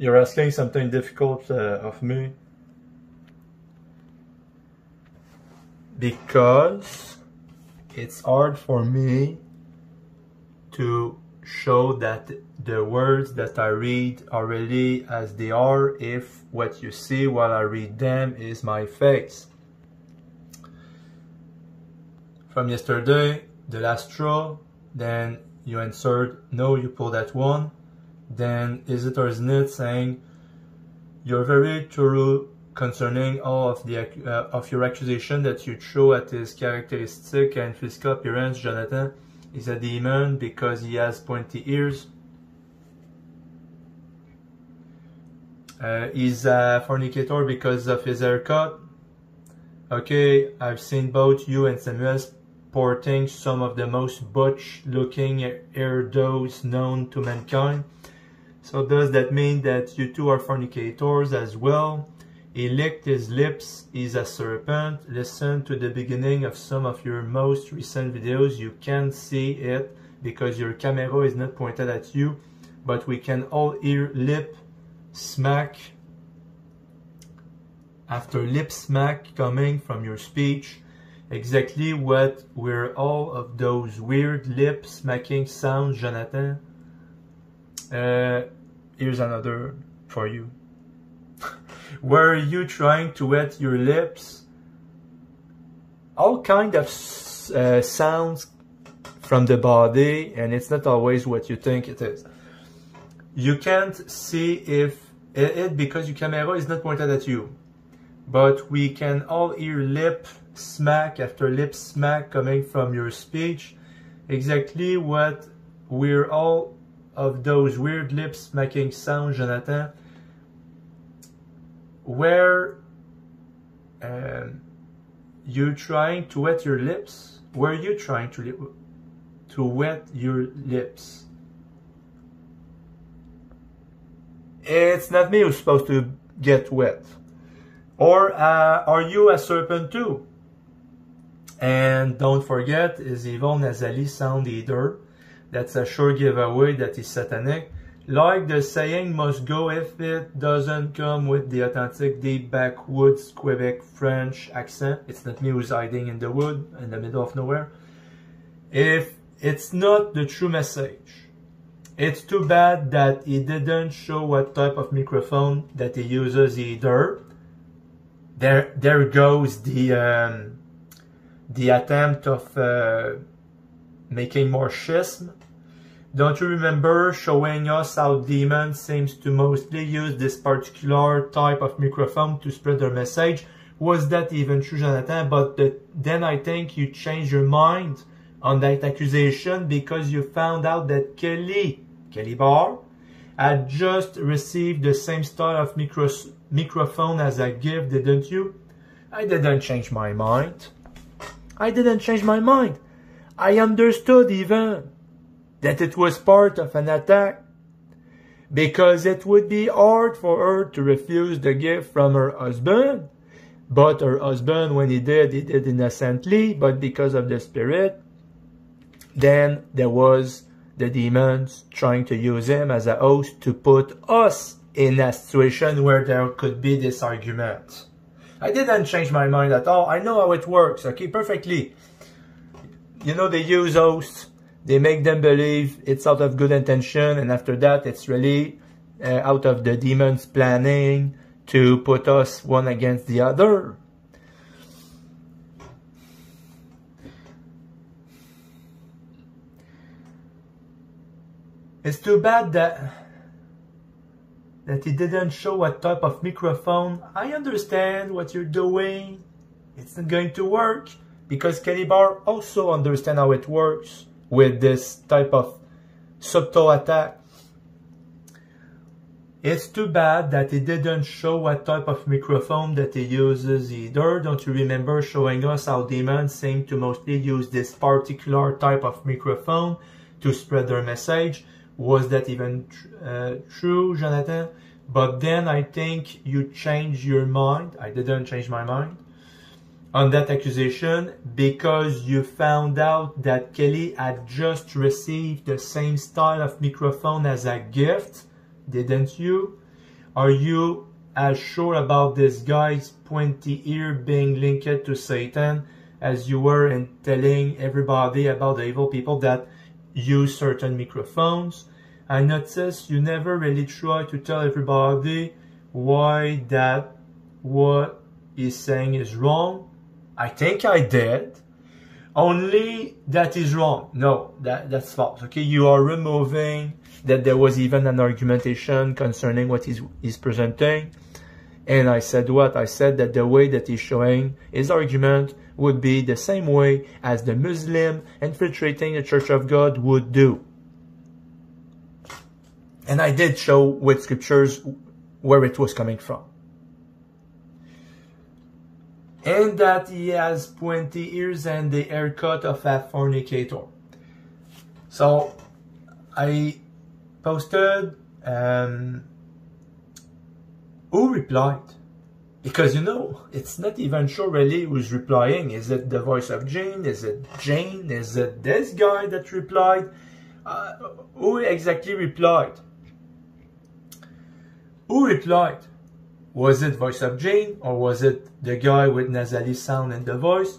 You're asking something difficult of me. Because it's hard for me to show that the words that I read are really as they are if what you see while I read them is my face. From yesterday, the last straw, then you answered no, you pulled that one. Then is it or isn't it saying you're very thorough concerning all of the of your accusation that you throw at his characteristic and physical appearance. Jonathan is a demon because he has pointy ears. He's a fornicator because of his haircut. Okay, I've seen both you and Samuel sporting some of the most butch-looking hairdos known to mankind. So does that mean that you two are fornicators as well? He licked his lips, he's a serpent. Listen to the beginning of some of your most recent videos. You can't see it because your camera is not pointed at you, but we can all hear lip smack after lip smack coming from your speech. Exactly what were all of those weird lip smacking sounds, Jonathan? Here's another for you. Were you trying to wet your lips? All kind of sounds from the body, and it's not always what you think it is. You can't see if it because your camera is not pointed at you. But we can all hear lip smack after lip smack coming from your speech. Exactly what we're all of those weird lip smacking sounds, Jonathan. Where you trying to wet your lips? Were you trying to wet your lips? It's not me who's supposed to get wet. Or are you a serpent too? And don't forget, is evil nasally sound either. That's a sure giveaway that is satanic. Like the saying must go if it doesn't come with the authentic deep backwoods Quebec French accent. It's not me who's hiding in the wood in the middle of nowhere. If it's not the true message, it's too bad that he didn't show what type of microphone that he uses either. There goes the attempt of making more schism. Don't you remember showing us how demons seems to mostly use this particular type of microphone to spread their message? Was that even true, Jonathan? But then I think you changed your mind on that accusation because you found out that Kelly Barr had just received the same style of microphone as a gift, didn't you? I didn't change my mind. I didn't change my mind. I understood even that it was part of an attack because it would be hard for her to refuse the gift from her husband. But her husband, when he did innocently, but because of the spirit, then there was the demons trying to use him as a host to put us in a situation where there could be this argument. I didn't change my mind at all. I know how it works, okay, perfectly. You know, they use hosts. They make them believe it's out of good intention, and after that, it's really out of the demons' planning to put us one against the other. It's too bad that he didn't show what type of microphone. I understand what you're doing. It's not going to work because Kelly Barr also understands how it works with this type of subtle attack. It's too bad that he didn't show what type of microphone that he uses either. Don't you remember showing us how demons seem to mostly use this particular type of microphone to spread their message? Was that even true, Jonathan? But then I think you changed your mind. I didn't change my mind on that accusation because you found out that Kelly had just received the same style of microphone as a gift, didn't you? Are you as sure about this guy's pointy ear being linked to Satan as you were in telling everybody about the evil people that use certain microphones? I noticed you never really try to tell everybody why that what he's saying is wrong. I think I did. Only that is wrong. No, that's false. Okay, you are removing that there was even an argumentation concerning what he's presenting. And I said what? I said that the way that he's showing his argument would be the same way as the Muslim infiltrating the Church of God would do. And I did show with scriptures where it was coming from. And that he has pointy ears and the haircut of a fornicator. So I posted, who replied? Because, you know, it's not even sure really who's replying. Is it the voice of Jane? Is it Jane? Is it this guy that replied? Who exactly replied? Who replied? Was it voice of Jane, or was it the guy with nasally sound in the voice?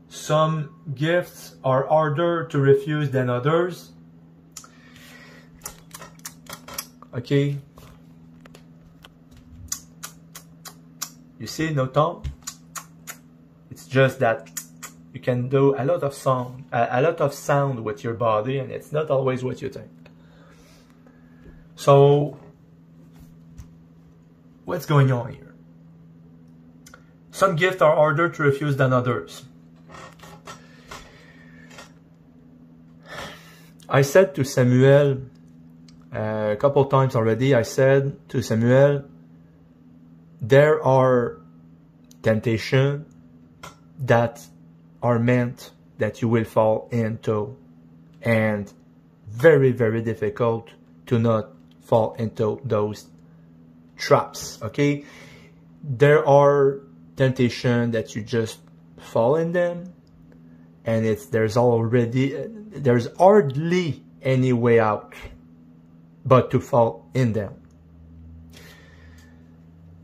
Some gifts are harder to refuse than others. Okay. You see, no tone? It's just that you can do a lot of sound with your body, and it's not always what you think. So, what's going on here? Some gifts are harder to refuse than others. I said to Samuel a couple times already, I said to Samuel, there are temptations that are meant that you will fall into, and very, very difficult to not fall into those traps. Okay, there are temptations that you just fall in them, and there's hardly any way out but to fall in them.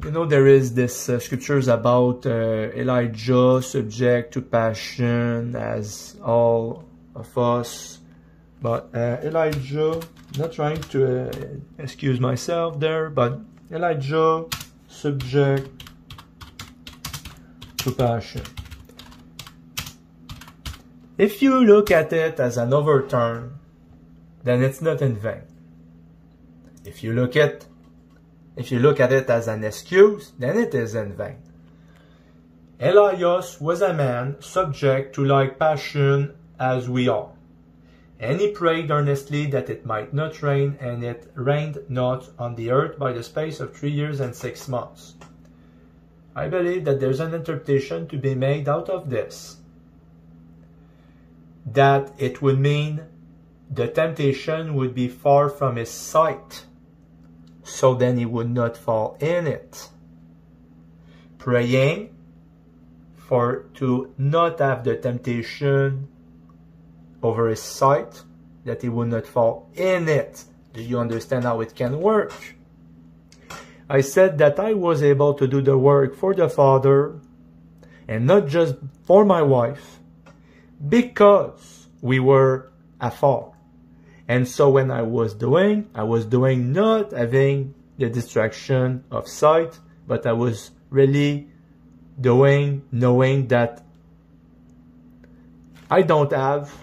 You know, there is this scriptures about Elijah subject to passion as all of us, but Elijah, not trying to excuse myself there, but Elijah subject to passion. If you look at it as an overturn, then it's not in vain. If you look at it as an excuse, then it is in vain. Elias was a man subject to like passion as we are. And he prayed earnestly that it might not rain, and it rained not on the earth by the space of 3 years and 6 months. I believe that there's an interpretation to be made out of this, that it would mean the temptation would be far from his sight, so then he would not fall in it. Praying to not have the temptation over his sight, that he would not fall in it. Do you understand how it can work? I said that I was able to do the work for the Father and not just for my wife, because we were afar. And so when I was doing not having the distraction of sight, but I was really doing knowing that I don't have,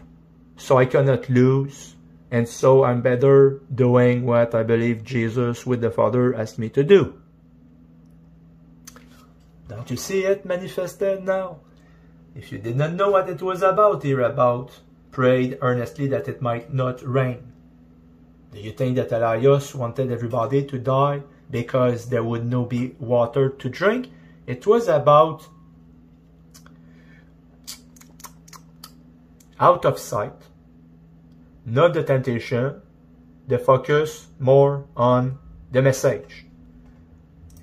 so I cannot lose, and so I'm better doing what I believe Jesus with the Father asked me to do. Don't you see it manifested now? If you did not know what it was about here, prayed earnestly that it might not rain. Do you think that Elias wanted everybody to die because there would no be water to drink? It was about out of sight, not the temptation, the focus more on the message.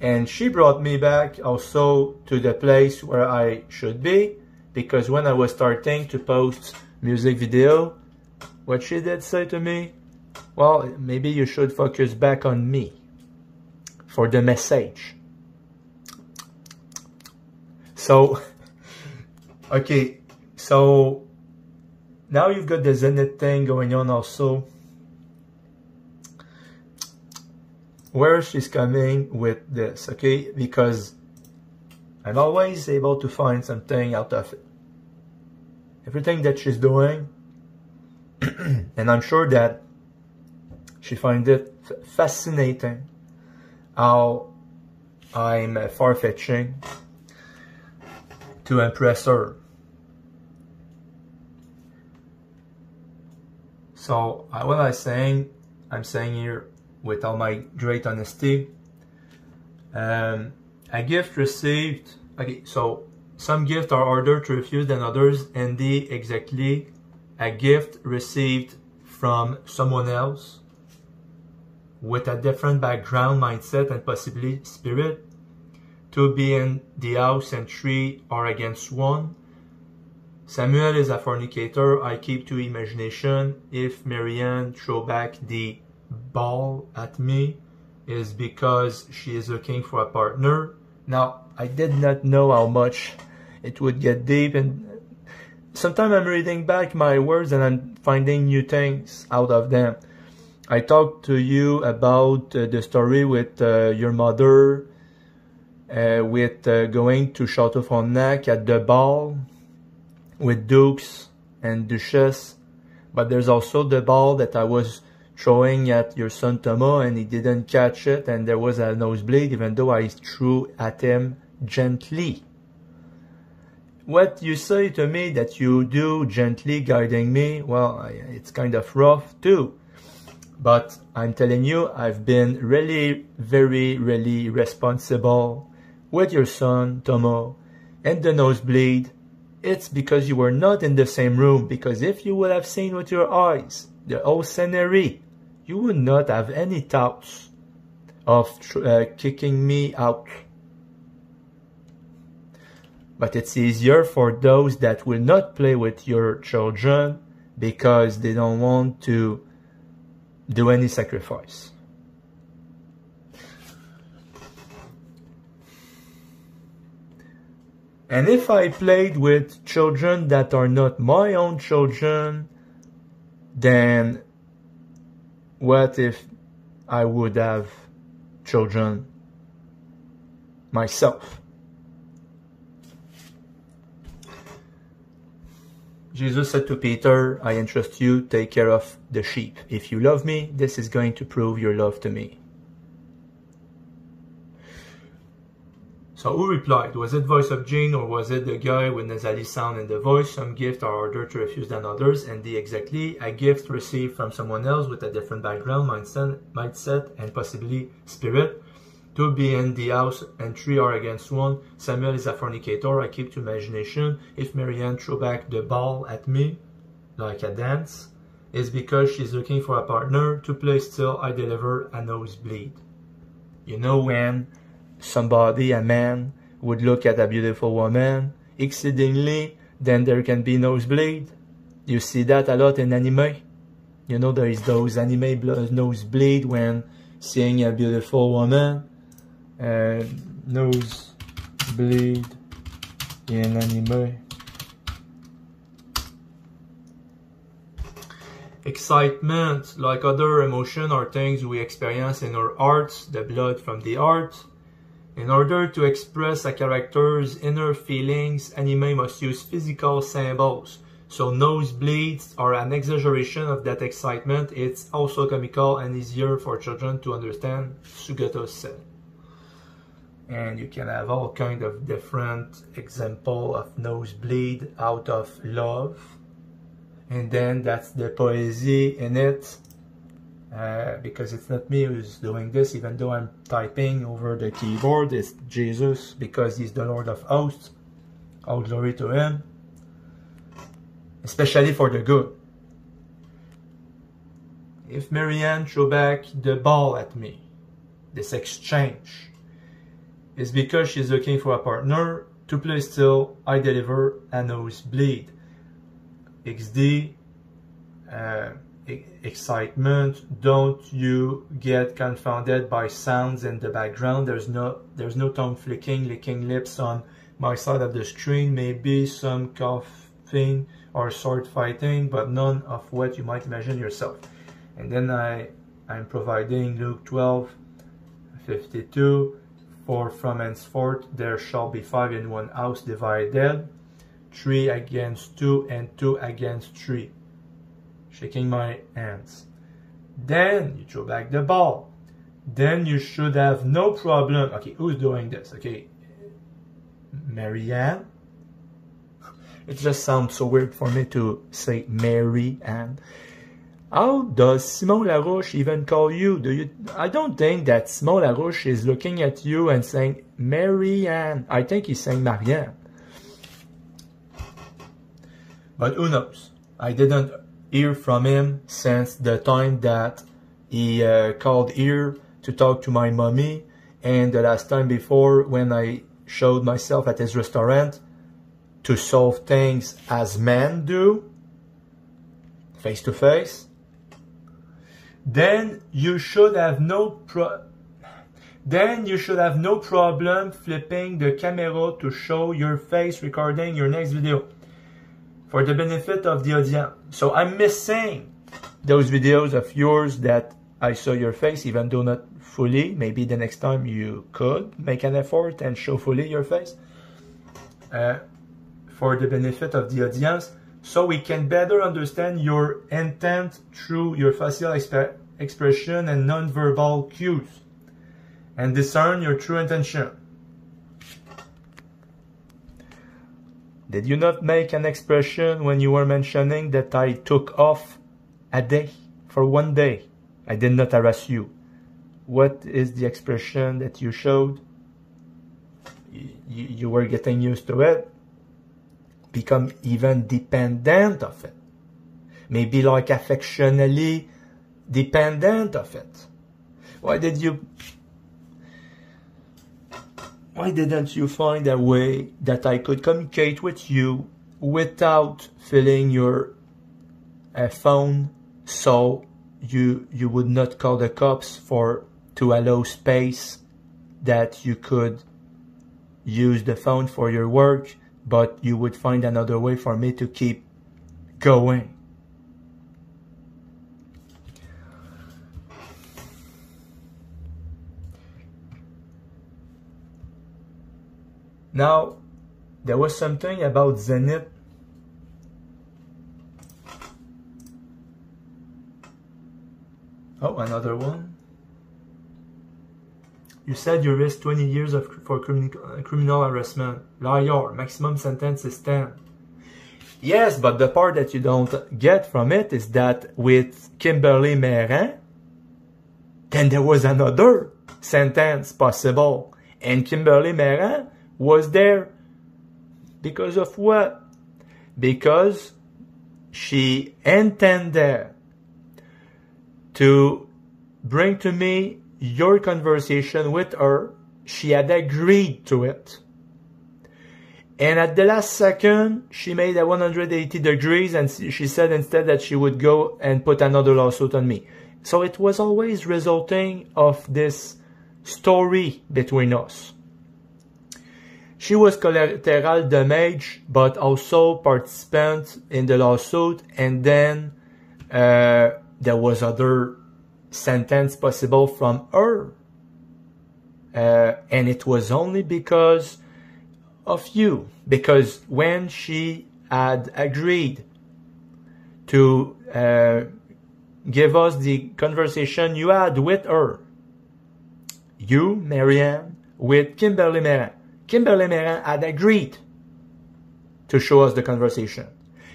And she brought me back also to the place where I should be, because when I was starting to post music video, what she did say to me, well, maybe you should focus back on me. for the message. So, okay, so now you've got the Zenith thing going on also. Where she's coming with this, okay? Because I'm always able to find something out of it. Everything that she's doing, and I'm sure that she finds it fascinating how I'm far-fetching to impress her. So what I'm saying here with all my great honesty, a gift received, okay, so some gifts are harder to refuse than others, and exactly a gift received from someone else with a different background, mindset, and possibly spirit. 2 be in the house and 3 are against 1. Samuel is a fornicator. I keep to imagination. If Marianne throw back the ball at me, is because she is looking for a partner. Now, I did not know how much it would get deep, and sometimes I'm reading back my words and I'm finding new things out of them. I talked to you about the story with your mother, with going to Chateau Frontenac at the ball with dukes and duchess, but there's also the ball that I was throwing at your son Thomas and he didn't catch it, and there was a nosebleed even though I threw at him gently. What you say to me that you do gently guiding me, well, it's kind of rough too. But I'm telling you, I've been really, really responsible with your son, Thomas, and the nosebleed. It's because you were not in the same room, because if you would have seen with your eyes the whole scenery, you would not have any thoughts of kicking me out. But it's easier for those that will not play with your children because they don't want to do any sacrifice. And if I played with children that are not my own children, then what if I would have children myself? Jesus said to Peter, I entrust you, take care of the sheep. If you love me, this is going to prove your love to me. So who replied? Was it voice of Jane or was it the guy with nasally sound in the voice? Some gifts are harder to refuse than others, and exactly a gift received from someone else with a different background, mindset, and possibly spirit. 2 be in the house and 3 are against 1. Samuel is a fornicator. I keep to imagination. If Marianne threw back the ball at me, like a dance, is because she's looking for a partner. To play still, I deliver a nosebleed. You know when somebody, a man, would look at a beautiful woman exceedingly, then there can be nosebleed. You see that a lot in anime. You know there is those anime nosebleed when seeing a beautiful woman. Nosebleed in anime. Excitement, like other emotion, are things we experience in our hearts, the blood from the heart. In order to express a character's inner feelings, anime must use physical symbols. So nosebleeds are an exaggeration of that excitement. It's also comical and easier for children to understand, Sugata said. And you can have all kind of different example of nosebleed out of love. And then that's the poesy in it. Because it's not me who's doing this, even though I'm typing over the keyboard. It's Jesus, because he's the Lord of hosts. All glory to him. Especially for the good. If Marianne threw back the ball at me, this exchange, is because she's looking for a partner. To play still, I deliver a nosebleed. XD, excitement. Don't you get confounded by sounds in the background. There's no tongue flicking, licking lips on my side of the screen. Maybe some coughing or sword fighting, but none of what you might imagine yourself. And then I'm providing Luke 12:52. For from henceforth there shall be 5 in one house divided, 3 against 2 and 2 against 3. Shaking my hands. Then you throw back the ball. Then you should have no problem. Okay, who's doing this? Okay, Marianne. It just sounds so weird for me to say Mary-Ann. How does Simon Larouche even call you? I don't think that Simon Larouche is looking at you and saying Mary-Ann. I think he's saying Marianne. But who knows? I didn't hear from him since the time that he called here to talk to my mommy, and the last time before when I showed myself at his restaurant to solve things as men do, face to face. Then you should have no problem flipping the camera to show your face recording your next video for the benefit of the audience. So I'm missing those videos of yours that I saw your face, even though not fully. Maybe the next time you could make an effort and show fully your face for the benefit of the audience, so we can better understand your intent through your facial expression and non-verbal cues, and discern your true intention. Did you not make an expression when you were mentioning that I took off a day for 1 day? I did not harass you. What is the expression that you showed? You were getting used to it. Become even dependent of it. Maybe like affectionately dependent of it. Why didn't you find a way that I could communicate with you without filling your phone, so you would not call the cops to allow space that you could use the phone for your work, but you would find another way for me to keep going? Now, there was something about Zenith. Oh, another one. You said you risked 20 years for criminal harassment. Liar. Maximum sentence is 10. Yes, but the part that you don't get from it is that with Kimberly Merin, then there was another sentence possible. And Kimberly Merin was there because of what? Because she intended to bring to me your conversation with her. She had agreed to it. And at the last second, she made a 180 degrees and she said instead that she would go and put another lawsuit on me. So it was always resulting of this story between us. She was collateral damage, but also participant in the lawsuit, and then there was other sentence possible from her. And it was only because of you. Because when she had agreed to give us the conversation you had with her, you, Marianne, with Kimberly Merin. Kimberly Merin had agreed to show us the conversation.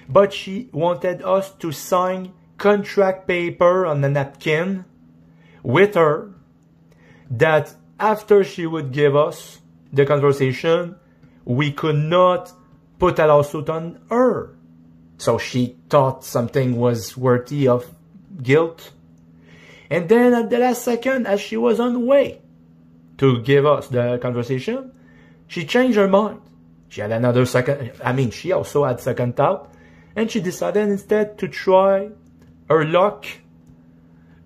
But she wanted us to sign contract paper on a napkin with her that after she would give us the conversation, we could not put a lawsuit on her. So she thought something was worthy of guilt. And then at the last second, as she was on the way to give us the conversation, she changed her mind. She had another second, she also had second thought, and she decided instead to try her luck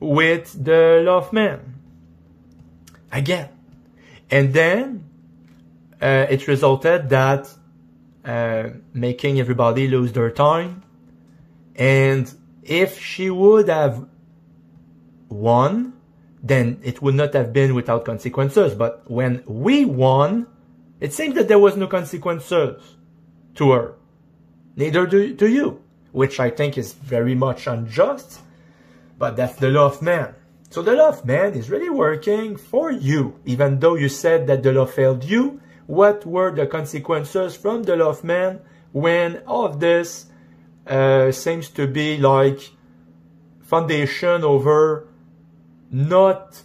with the law of man. Again. And then it resulted that making everybody lose their time. And if she would have won, then it would not have been without consequences. But when we won, it seems that there was no consequences to her. Neither to you, which I think is very much unjust. But that's the law of man. So the law of man is really working for you. Even though you said that the law failed you, what were the consequences from the law of man when all of this seems to be like foundation over not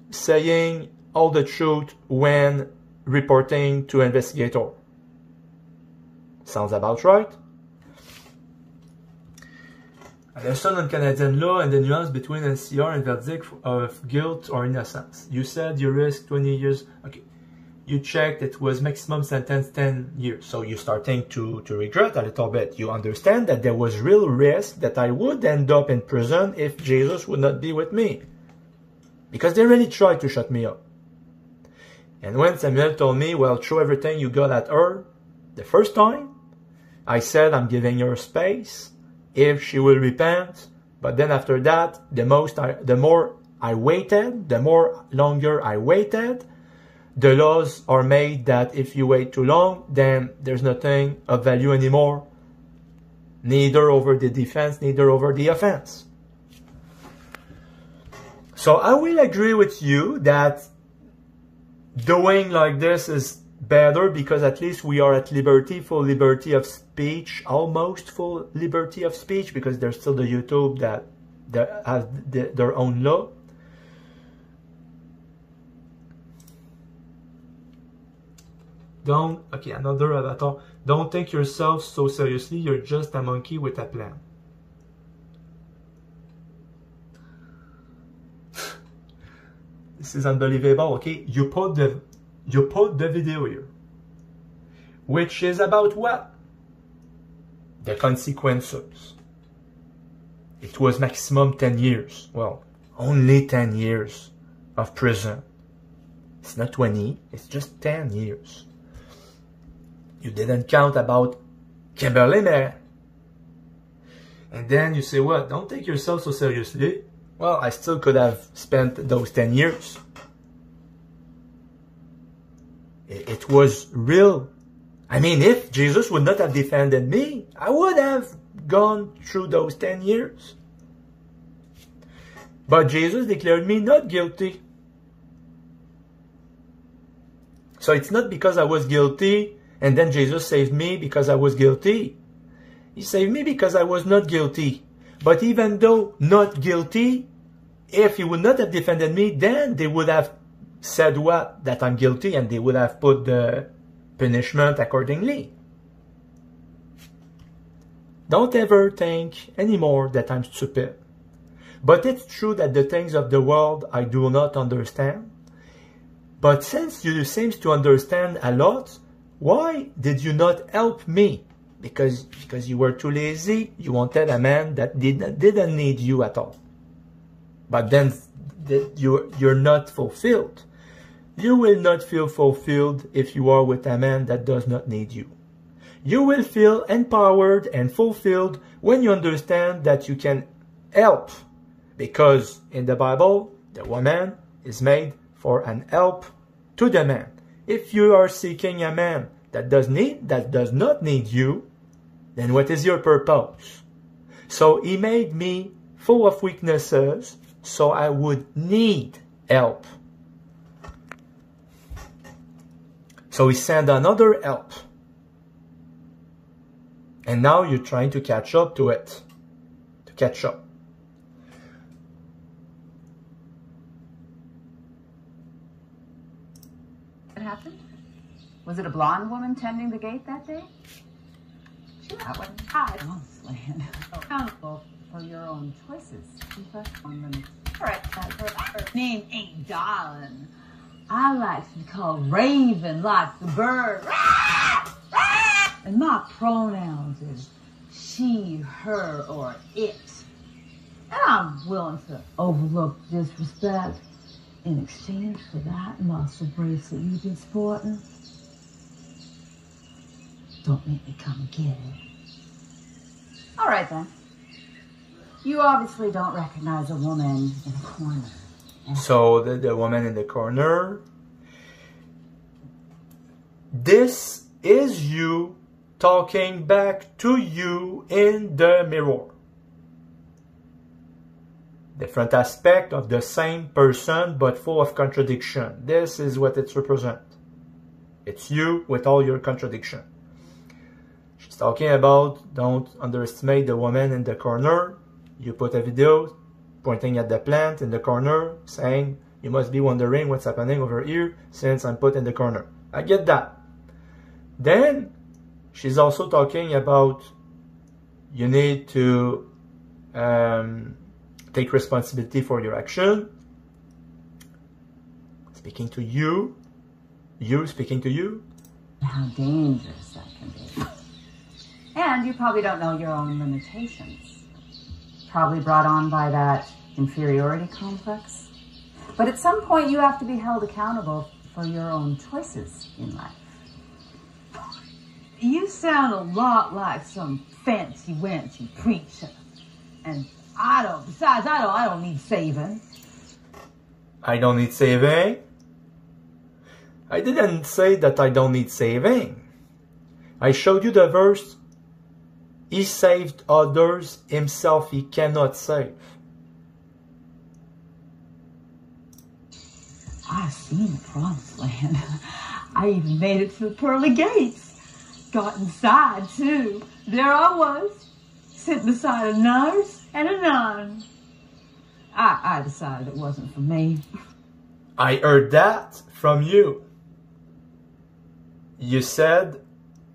saying all the truth when reporting to investigator? Sounds about right. There's some on Canadian law and the nuance between NCR and verdict of guilt or innocence. You said you risk 20 years. Okay. You checked it was maximum sentence 10 years. So you're starting to regret a little bit. You understand that there was real risk that I would end up in prison if Jesus would not be with me. Because they really tried to shut me up. And when Samuel told me, well, throw everything you got at her, the first time, I said, I'm giving her space if she will repent. But then after that, the more I waited, the more longer I waited, the laws are made that if you wait too long, then there's nothing of value anymore. Neither over the defense, neither over the offense. So I will agree with you that doing like this is better because at least we are at liberty, full liberty of speech, almost full liberty of speech, because there's still the YouTube that has their own law. Okay, another avatar. Don't take yourself so seriously. You're just a monkey with a plan. This is unbelievable. Okay, you put the video here, which is about what? The consequences. It was maximum 10 years. Well, only 10 years of prison. It's not 20, it's just 10 years. You didn't count about Kimberly Mayer. And then you say, what? Don't take yourself so seriously. Well, I still could have spent those 10 years. It was real. I mean, if Jesus would not have defended me, I would have gone through those 10 years. But Jesus declared me not guilty. So it's not because I was guilty and then Jesus saved me because I was guilty. He saved me because I was not guilty. But even though not guilty, if he would not have defended me, then they would have said what? That I'm guilty, and they would have put the punishment accordingly. Don't ever think anymore that I'm stupid. But it's true that the things of the world I do not understand. But since you seem to understand a lot, why did you not help me? Because you were too lazy. You wanted a man that didn't need you at all. But then you're not fulfilled. You will not feel fulfilled if you are with a man that does not need you. You will feel empowered and fulfilled when you understand that you can help. Because in the Bible, the woman is made for an help to the man. If you are seeking a man that does not need you, then what is your purpose? So he made me full of weaknesses, so I would need help. So he sent another help. And now you're trying to catch up to it. To catch up. What happened? Was it a blonde woman tending the gate that day? That wasn't honestly accountable for your own choices. Correct. Her name ain't Darling. I like to be called Raven, like the bird. And my pronouns is she, her, or it. And I'm willing to overlook disrespect in exchange for that muscle bracelet you've been sporting. Don't make me come get it. All right, then. You obviously don't recognize a woman in a corner. So the woman in the corner. This is you talking back to you in the mirror. Different aspect of the same person, but full of contradiction. This is what it represents. It's you with all your contradiction. She's talking about don't underestimate the woman in the corner. You put a video pointing at the plant in the corner, saying, you must be wondering what's happening over here since I'm put in the corner. I get that. Then, she's also talking about you need to take responsibility for your action. Speaking to you. You speaking to you. How dangerous that can be. And you probably don't know your own limitations. Probably brought on by that inferiority complex. But at some point you have to be held accountable for your own choices in life. You sound a lot like some fancy-wancy preacher. And besides, I don't need saving. I don't need saving? I didn't say that I don't need saving. I showed you the verse. He saved others, himself he cannot save. I've seen the promised land. I even made it to the pearly gates. Got inside, too. There I was, sitting beside a nurse and a nun. I decided it wasn't for me. I heard that from you. You said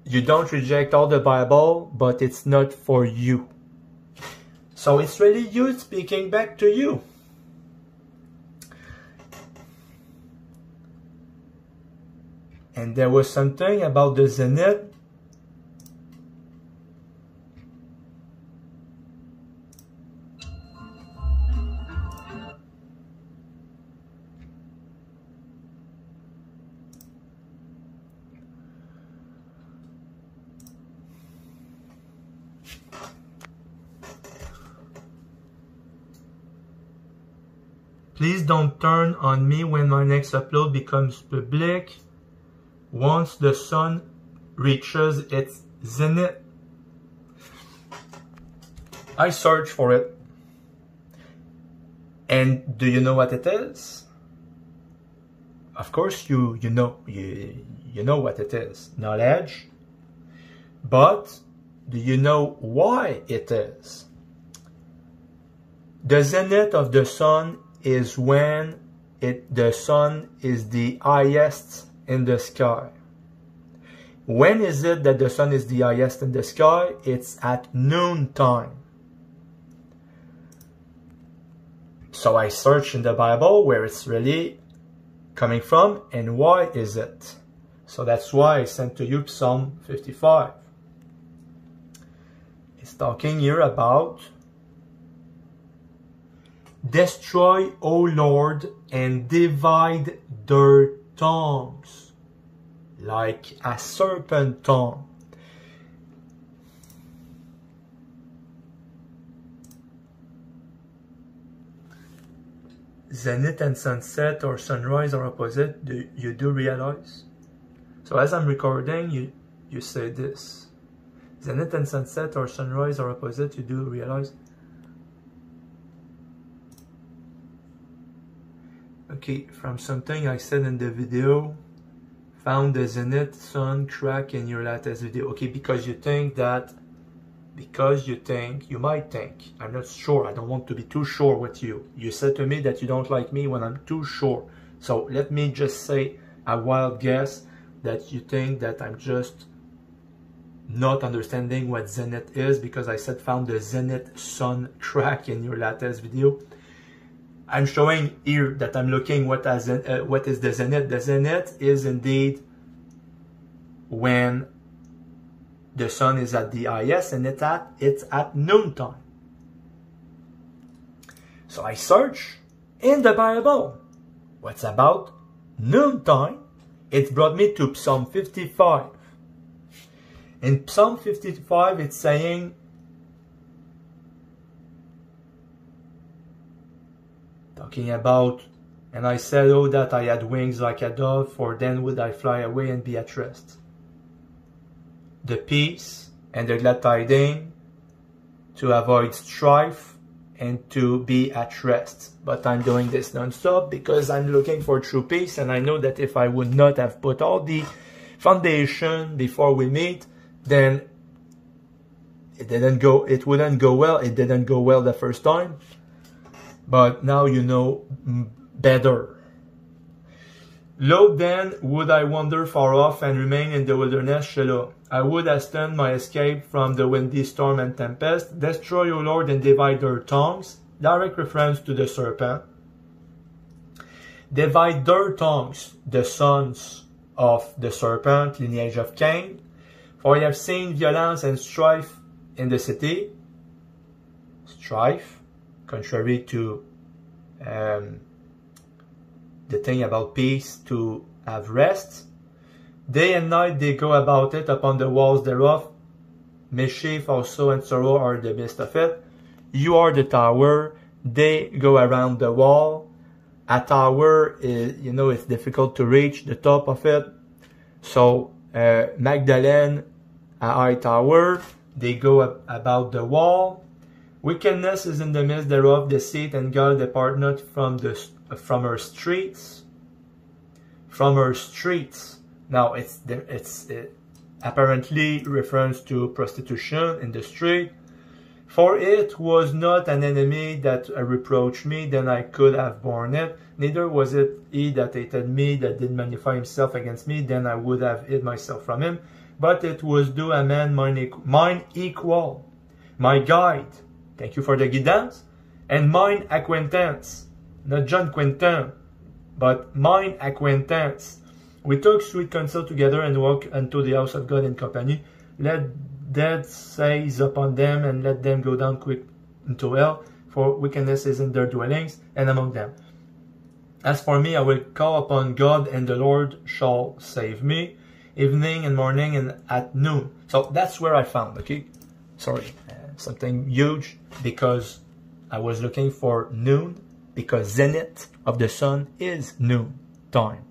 you don't reject all the Bible, but it's not for you. So it's really you speaking back to you. And there was something about the zenith. Please don't turn on me when my next upload becomes public. Once the sun reaches its zenith. I search for it. And do you know what it is? Of course you know what it is. Knowledge. But do you know why it is? The zenith of the sun is when the sun is the highest in the sky. When is it that the sun is the highest in the sky? It's at noon time. So I search in the Bible where it's really coming from and why is it. So that's why I sent to you Psalm 55. It's talking here about destroy, O Lord, and divide their tongues like a serpent tongue. Zenith and sunset or sunrise are opposite. You do realize? So as I'm recording, you say this. Zenith and sunset or sunrise are opposite. You do realize? Okay, from something I said in the video, found the zenith sun crack in your latest video. Okay, because you might think, I'm not sure, I don't want to be too sure with you. You said to me that you don't like me when I'm too sure. So let me just say a wild guess that you think that I'm just not understanding what zenith is because I said found the zenith sun crack in your latest video. I'm showing here that I'm looking what is the zenith. The zenith is indeed when the sun is at the highest, and it's at noontime. So I search in the Bible. What's about noontime? It brought me to Psalm 55. In Psalm 55, it's saying, talking about, and I said, oh, that I had wings like a dove, for then would I fly away and be at rest. The peace and the glad tidings, to avoid strife and to be at rest. But I'm doing this non-stop because I'm looking for true peace, and I know that if I would not have put all the foundation before we meet, then it wouldn't go well. It didn't go well the first time, but now you know better. Lo then would I wander far off and remain in the wilderness, Shelah. I would hasten my escape from the windy storm and tempest. Destroy, O Lord, and divide their tongues. Direct reference to the serpent. Divide their tongues, the sons of the serpent, lineage of Cain. For I have seen violence and strife in the city. Strife, contrary to the thing about peace, to have rest. Day and night they go about it upon the walls thereof. Mischief also and sorrow are in the midst of it. You are the tower. They go around the wall. A tower is, it's difficult to reach the top of it. So Magdalene, a high tower. They go about the wall. Wickedness is in the midst thereof. Deceit and guile depart not from her streets. From her streets. Now, it apparently refers to prostitution in the street. For it was not an enemy that reproached me, then I could have borne it. Neither was it he that hated me, that did magnify himself against me, then I would have hid myself from him. But it was due a man mine equal, my guide, thank you for the guidance, and mine acquaintance, not John Quintin, but mine acquaintance. We took sweet counsel together and walked unto the house of God in company. Let death seize upon them, and let them go down quick into hell, for wickedness is in their dwellings and among them. As for me, I will call upon God, and the Lord shall save me, evening and morning and at noon. So that's where I found, okay? Sorry, something huge, because I was looking for noon, because zenith of the sun is noon time.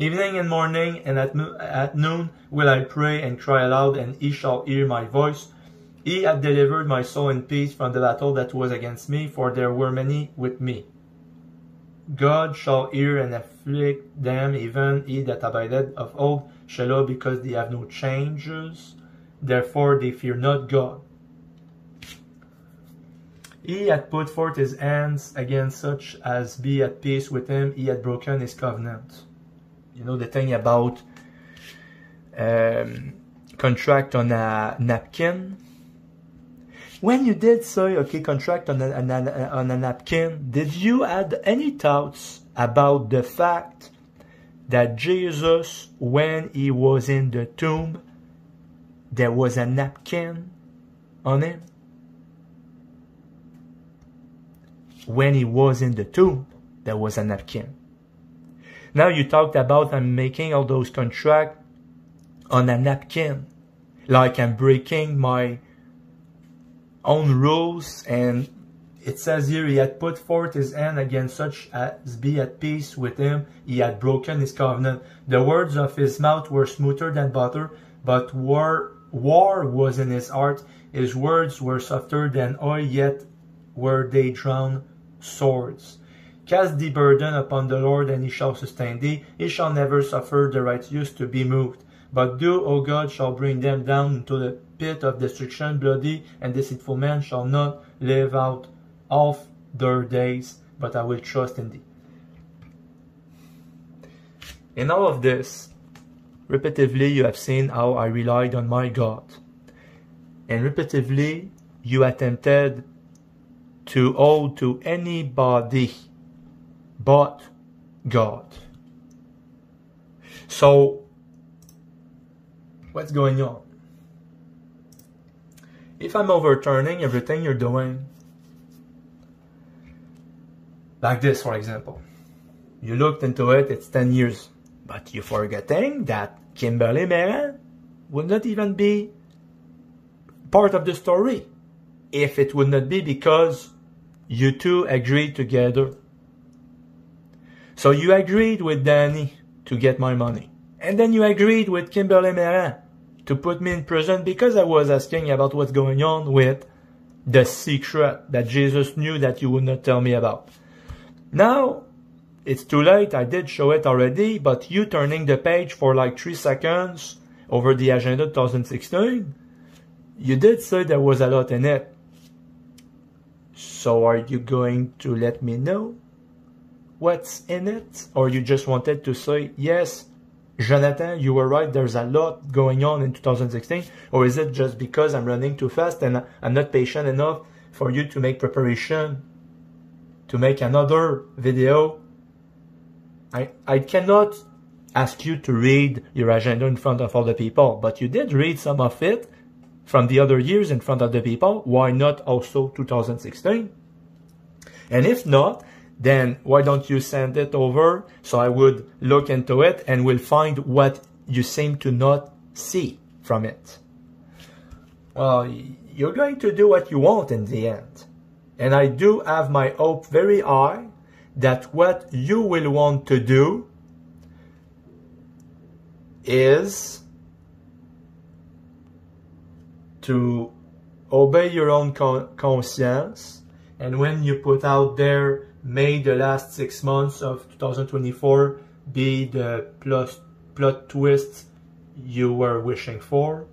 Evening and morning and at noon will I pray and cry aloud, and he shall hear my voice. He hath delivered my soul in peace from the battle that was against me, for there were many with me. God shall hear and afflict them, even he that abideth of old, Shelah, because they have no changes, therefore they fear not God. He hath put forth his hands against such as be at peace with him, he hath broken his covenant. You know the thing about contract on a napkin? When you did say, okay, contract on a napkin, did you add any thoughts about the fact that Jesus, when he was in the tomb, there was a napkin on him? When he was in the tomb, there was a napkin. Now you talked about I'm making all those contracts on a napkin, like I'm breaking my own rules, and it says here he had put forth his hand against such as be at peace with him, he had broken his covenant. The words of his mouth were smoother than butter, but war was in his heart. His words were softer than oil, yet were they drawn swords. Cast the burden upon the Lord, and he shall sustain thee. He shall never suffer the righteous to be moved. But thou, O God, shall bring them down into the pit of destruction. Bloody and deceitful men shall not live out of their days, but I will trust in thee. In all of this, repetitively you have seen how I relied on my God. And repetitively you attempted to hold to anybody but God. So, what's going on? if I'm overturning everything you're doing, like this, for example, you looked into it, it's 10 years, but you're forgetting that Kimberly Meran would not even be part of the story if it would not be because you two agreed together. So you agreed with Danny to get my money. And then you agreed with Kimberly Meran to put me in prison because I was asking about what's going on with the secret that Jesus knew that you would not tell me about. Now, it's too late. I did show it already, but you turning the page for like 3 seconds over the agenda 2016, you did say there was a lot in it. So are you going to let me know what's in it? Or you just wanted to say, yes, Jonathan, you were right, there's a lot going on in 2016? Or is it just because I'm running too fast and I'm not patient enough for you to make preparation to make another video? I cannot ask you to read your agenda in front of all the people, but you did read some of it from the other years in front of the people. Why not also 2016? And if not, then why don't you send it over so I would look into it and we'll find what you seem to not see from it. Well, you're going to do what you want in the end. And I do have my hope very high that what you will want to do is to obey your own conscience. And when you put out there, may the last 6 months of 2024 be the plot twist you were wishing for.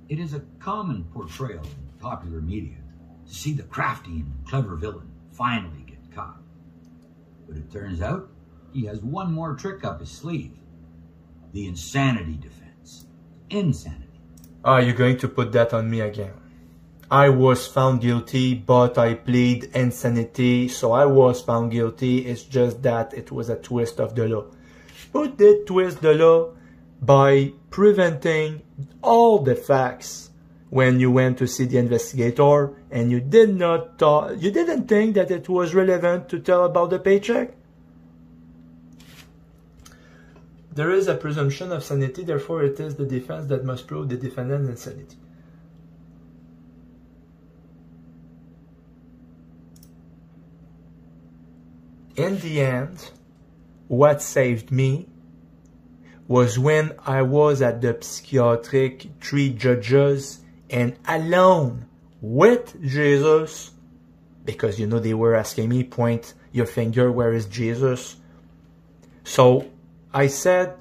It is a common portrayal in popular media to see the crafty and clever villain finally get caught. But it turns out he has one more trick up his sleeve. The insanity defense. Insanity. Are you going to put that on me again? I was found guilty, but I plead insanity, so I was found guilty. It's just that it was a twist of the law. Who did twist the law? By preventing all the facts when you went to see the investigator and you didn't think that it was relevant to tell about the paycheck? There is a presumption of sanity, therefore it is the defense that must prove the defendant's insanity. In the end, what saved me was when I was at the psychiatric, 3 judges, and alone with Jesus, because you know they were asking me, point your finger, where is Jesus? So I said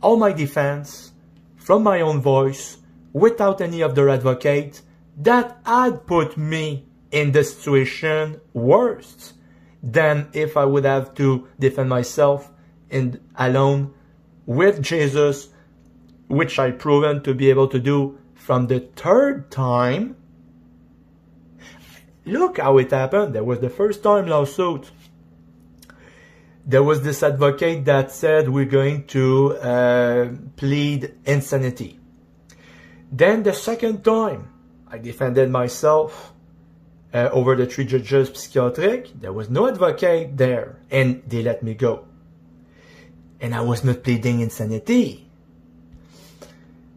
all my defense from my own voice, without any other advocate, that had put me in the situation worse than if I would have to defend myself alone with Jesus, which I proven to be able to do from the 3rd time. Look how it happened. There was the first time lawsuit. There was this advocate that said we're going to plead insanity. Then the 2nd time, I defended myself over the 3 judges psychiatric. There was no advocate there, and they let me go. And I was not pleading insanity.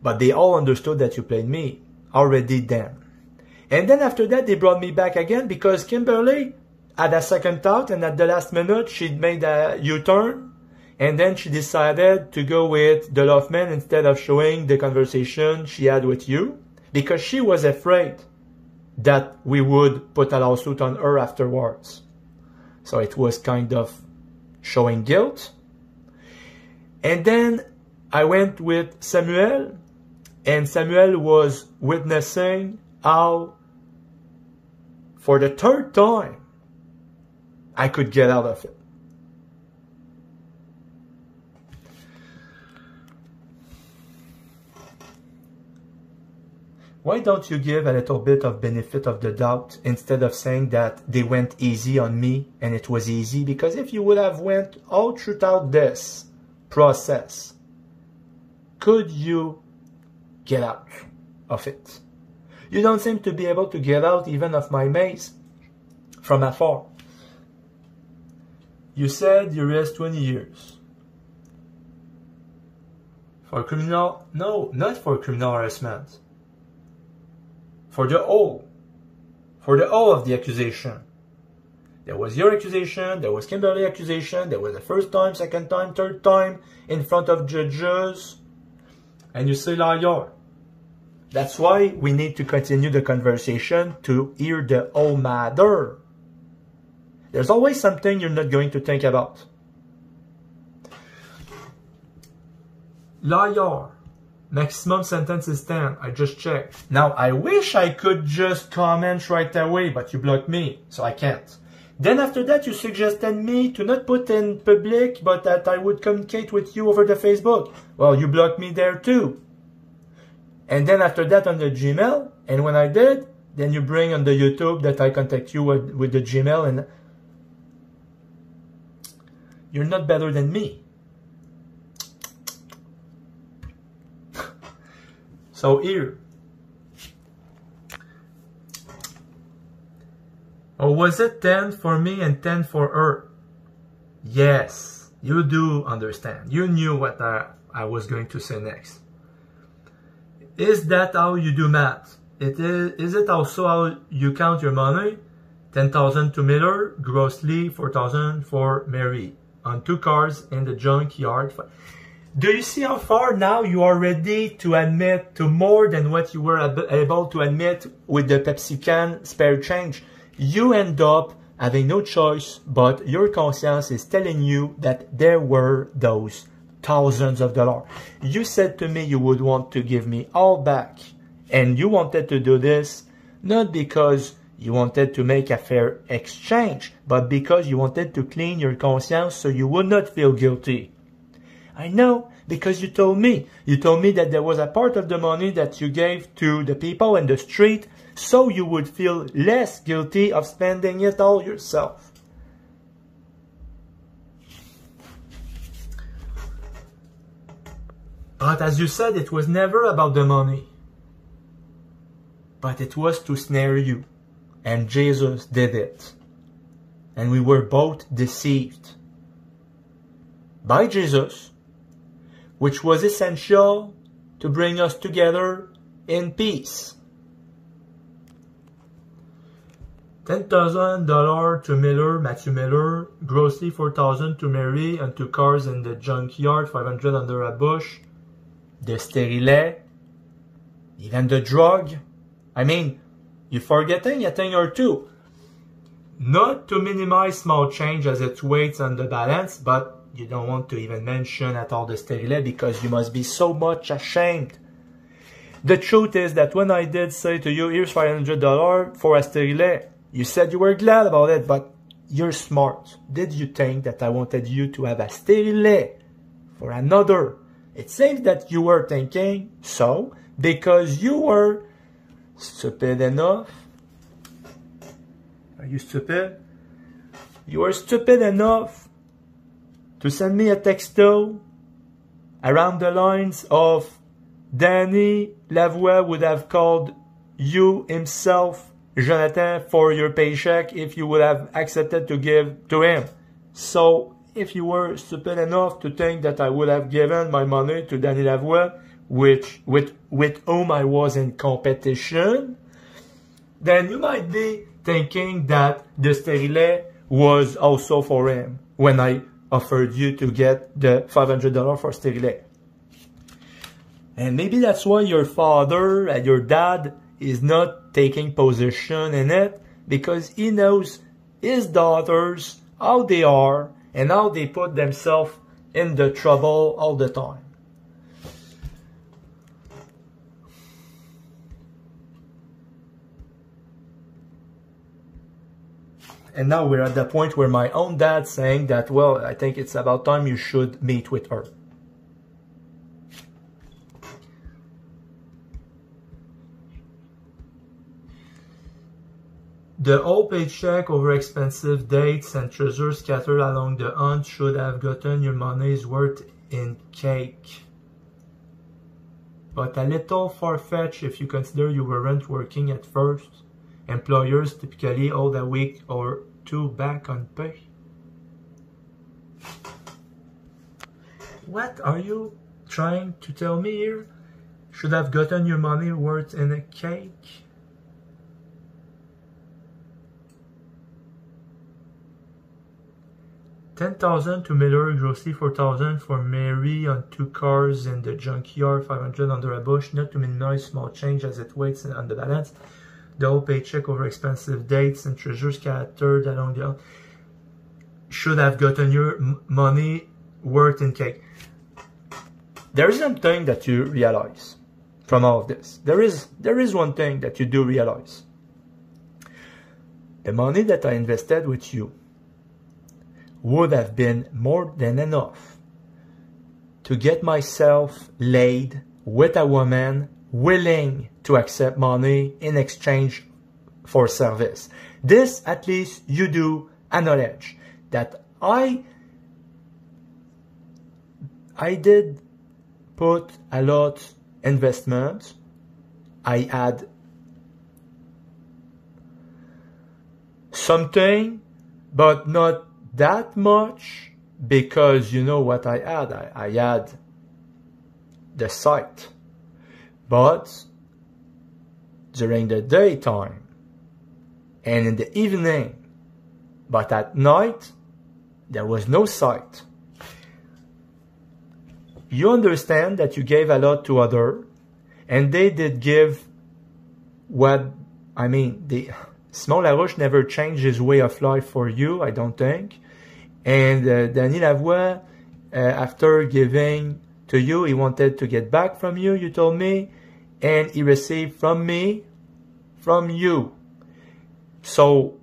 But they all understood that you played me already then. And then after that, they brought me back again because Kimberly had a second thought, and at the last minute, she made a U-turn. And then she decided to go with the Loftman instead of showing the conversation she had with you, because she was afraid that we would put a lawsuit on her afterwards. So it was kind of showing guilt. And then I went with Samuel, and Samuel was witnessing how, for the 3rd time, I could get out of it. why don't you give a little bit of benefit of the doubt instead of saying that they went easy on me and it was easy? Because if you would have went all throughout this process, could you get out of it? You don't seem to be able to get out even of my maze from afar. You said you risked 20 years. For criminal, no, not for criminal harassment. For the whole of the accusation. There was your accusation, there was Kimberly's accusation, there was the first time, second time, third time in front of judges, and you say liar. That's why we need to continue the conversation to hear the whole matter. There's always something you're not going to think about. Liar. Maximum sentence is 10. I just checked. Now, I wish I could just comment right away, but you blocked me, so I can't. Then after that, you suggested me to not put in public, but that I would communicate with you over the Facebook. Well, you blocked me there too. And then after that on the Gmail, and when I did, then you bring on the YouTube that I contact you with the Gmail, and you're not better than me. So here. Or was it 10 for me and 10 for her? Yes, you do understand. You knew what I was going to say next. Is that how you do math? Is it also how you count your money? 10,000 to Miller, grossly 4,000 for Mary. On 2 cars in the junkyard. Do you see how far now you are ready to admit to more than what you were able to admit with the Pepsi can spare change? You end up having no choice, but your conscience is telling you that there were those thousands of dollars. You said to me you would want to give me all back, and you wanted to do this not because you wanted to make a fair exchange, but because you wanted to clean your conscience so you would not feel guilty. I know, because you told me. You told me that there was a part of the money that you gave to the people in the street so you would feel less guilty of spending it all yourself. But as you said, it was never about the money. But it was to snare you. And Jesus did it. And we were both deceived by Jesus, which was essential to bring us together in peace. $10,000 to Miller, Matthew Miller, grossly 4,000 to Mary, and 2 cars in the junkyard, 500 under a bush, the sterilet, even the drug. I mean, you're forgetting a thing or two. Not to minimize small change as it weighs on the balance, but you don't want to even mention at all the sterilet because you must be so much ashamed. The truth is that when I did say to you, here's $500 for a sterilet, you said you were glad about it, but you're smart. Did you think that I wanted you to have a sterilet for another? It seems that you were thinking so because you were stupid enough. Are you stupid? You were stupid enough to send me a texto around the lines of Danny Lavoie would have called you himself, Jonathan, for your paycheck if you would have accepted to give to him. So if you were stupid enough to think that I would have given my money to Danny Lavoie, with whom I was in competition, then you might be thinking that the sterilet was also for him when I offered you to get the $500 for sterilet. And maybe that's why your father and your dad is not taking position in it, because he knows his daughters, how they are, and how they put themselves in the trouble all the time. And now we're at the point where my own dad's saying that, well, I think it's about time you should meet with her. The old paycheck over expensive dates and treasures scattered along the hunt should have gotten your money's worth in cake. But a little far-fetched if you consider you weren't working at first. Employers typically hold a week or two back on pay. What are you trying to tell me here? Should have gotten your money worth in a cake? $10,000 to Miller, grocery $4,000 for Mary on 2 cars in the junkyard, $500 under a bush, not to minimize small change as it waits on the balance. The whole paycheck over expensive dates and treasures scattered along the should have gotten your money worth in cake. There is something that you realize from all of this. There is one thing that you do realize. The money that I invested with you would have been more than enough to get myself laid with a woman willing to accept money in exchange for service. This, at least, you do acknowledge that I did put a lot investment. I had something, but not that much, because you know what I had? I had the site. But during the daytime and in the evening, but at night, there was no site. You understand that you gave a lot to others, and they did give what, I mean, Simon Larouche never changed his way of life for you, I don't think. And Danny Lavoie, after giving to you, he wanted to get back from you, you told me, and he received from me, from you. So,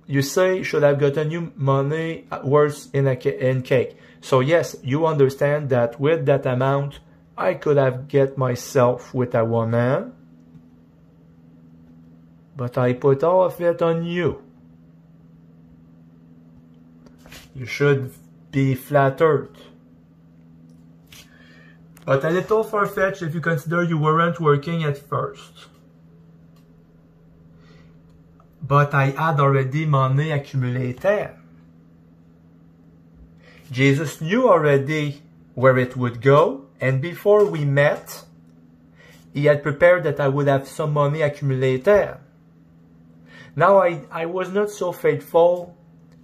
you say, should have gotten you money worth in cake. So yes, you understand that with that amount, I could have get myself with a woman, but I put all of it on you. You should be flattered. But a little far-fetched if you consider you weren't working at first. But I had already money accumulated. Jesus knew already where it would go, and before we met, he had prepared that I would have some money accumulated. Now I was not so faithful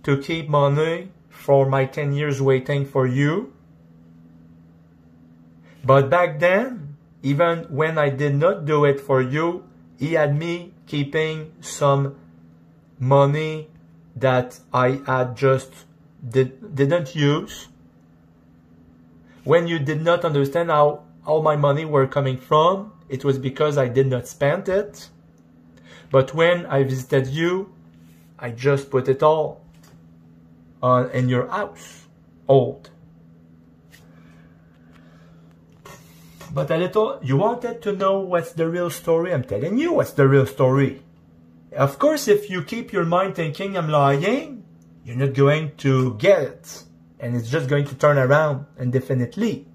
to keep money for my 10 years waiting for you. But back then, even when I did not do it for you, he had me keeping some money that I had just didn't use. When you did not understand how all my money were coming from, it was because I did not spend it. But when I visited you, I just put it all in your house, old. But a little, you wanted to know what's the real story. I'm telling you what's the real story. Of course, if you keep your mind thinking I'm lying, you're not going to get it. And it's just going to turn around indefinitely.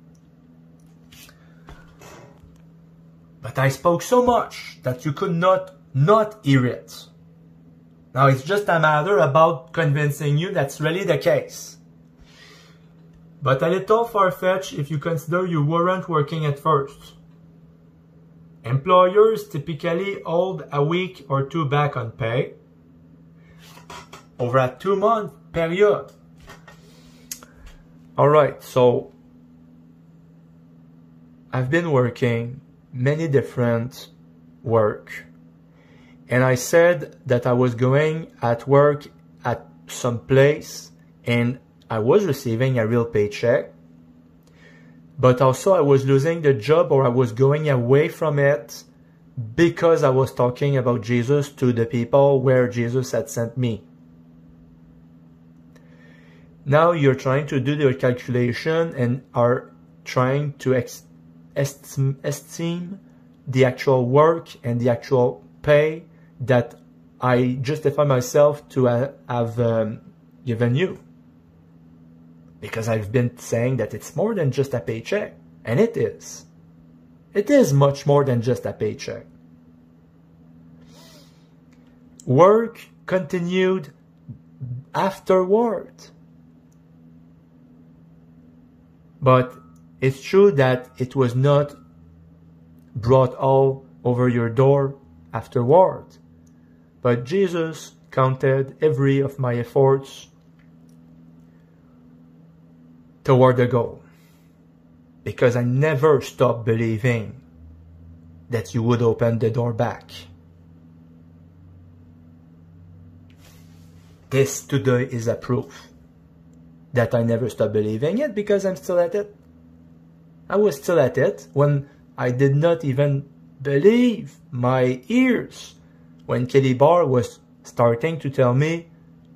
But I spoke so much that you could not hear it. Now it's just a matter about convincing you that's really the case. But a little far-fetched if you consider you weren't working at first. Employers typically hold a week or two back on pay over a 2-month period. Alright, so I've been working many different work, and I said that I was going at work at some place and I was receiving a real paycheck, but also I was losing the job, or I was going away from it because I was talking about Jesus to the people where Jesus had sent me. Now you're trying to do the calculation and are trying to estimate the actual work and the actual pay that I justify myself to have given you. Because I've been saying that it's more than just a paycheck. And it is. It is much more than just a paycheck. Work continued afterward. But it's true that it was not brought all over your door afterward. But Jesus counted every of my efforts toward the goal. Because I never stopped believing that you would open the door back. This today is a proof that I never stopped believing it, because I'm still at it. I was still at it when I did not even believe my ears. When Kelly Barr was starting to tell me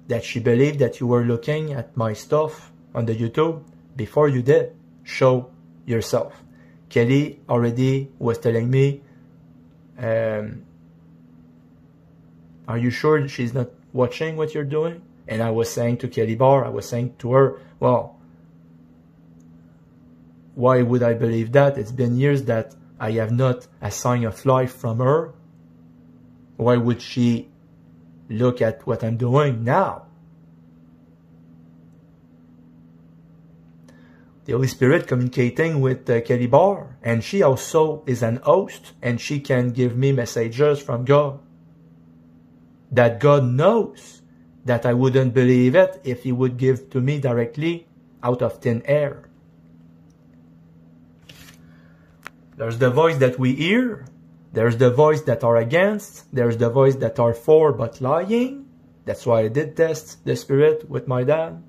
that she believed that you were looking at my stuff on the YouTube before you did show yourself. Kelly already was telling me, are you sure she's not watching what you're doing? And I was saying to Kelly Barr, I was saying to her, well, why would I believe that? It's been years that I have not a sign of life from her. Why would she look at what I'm doing now? The Holy Spirit communicating with Kelly Barr, and she also is an host, and she can give me messages from God. That God knows that I wouldn't believe it if He would give to me directly out of thin air. There's the voice that we hear. There's the voice that are against. There's the voice that are for but lying. That's why I did test the Spirit with my dad.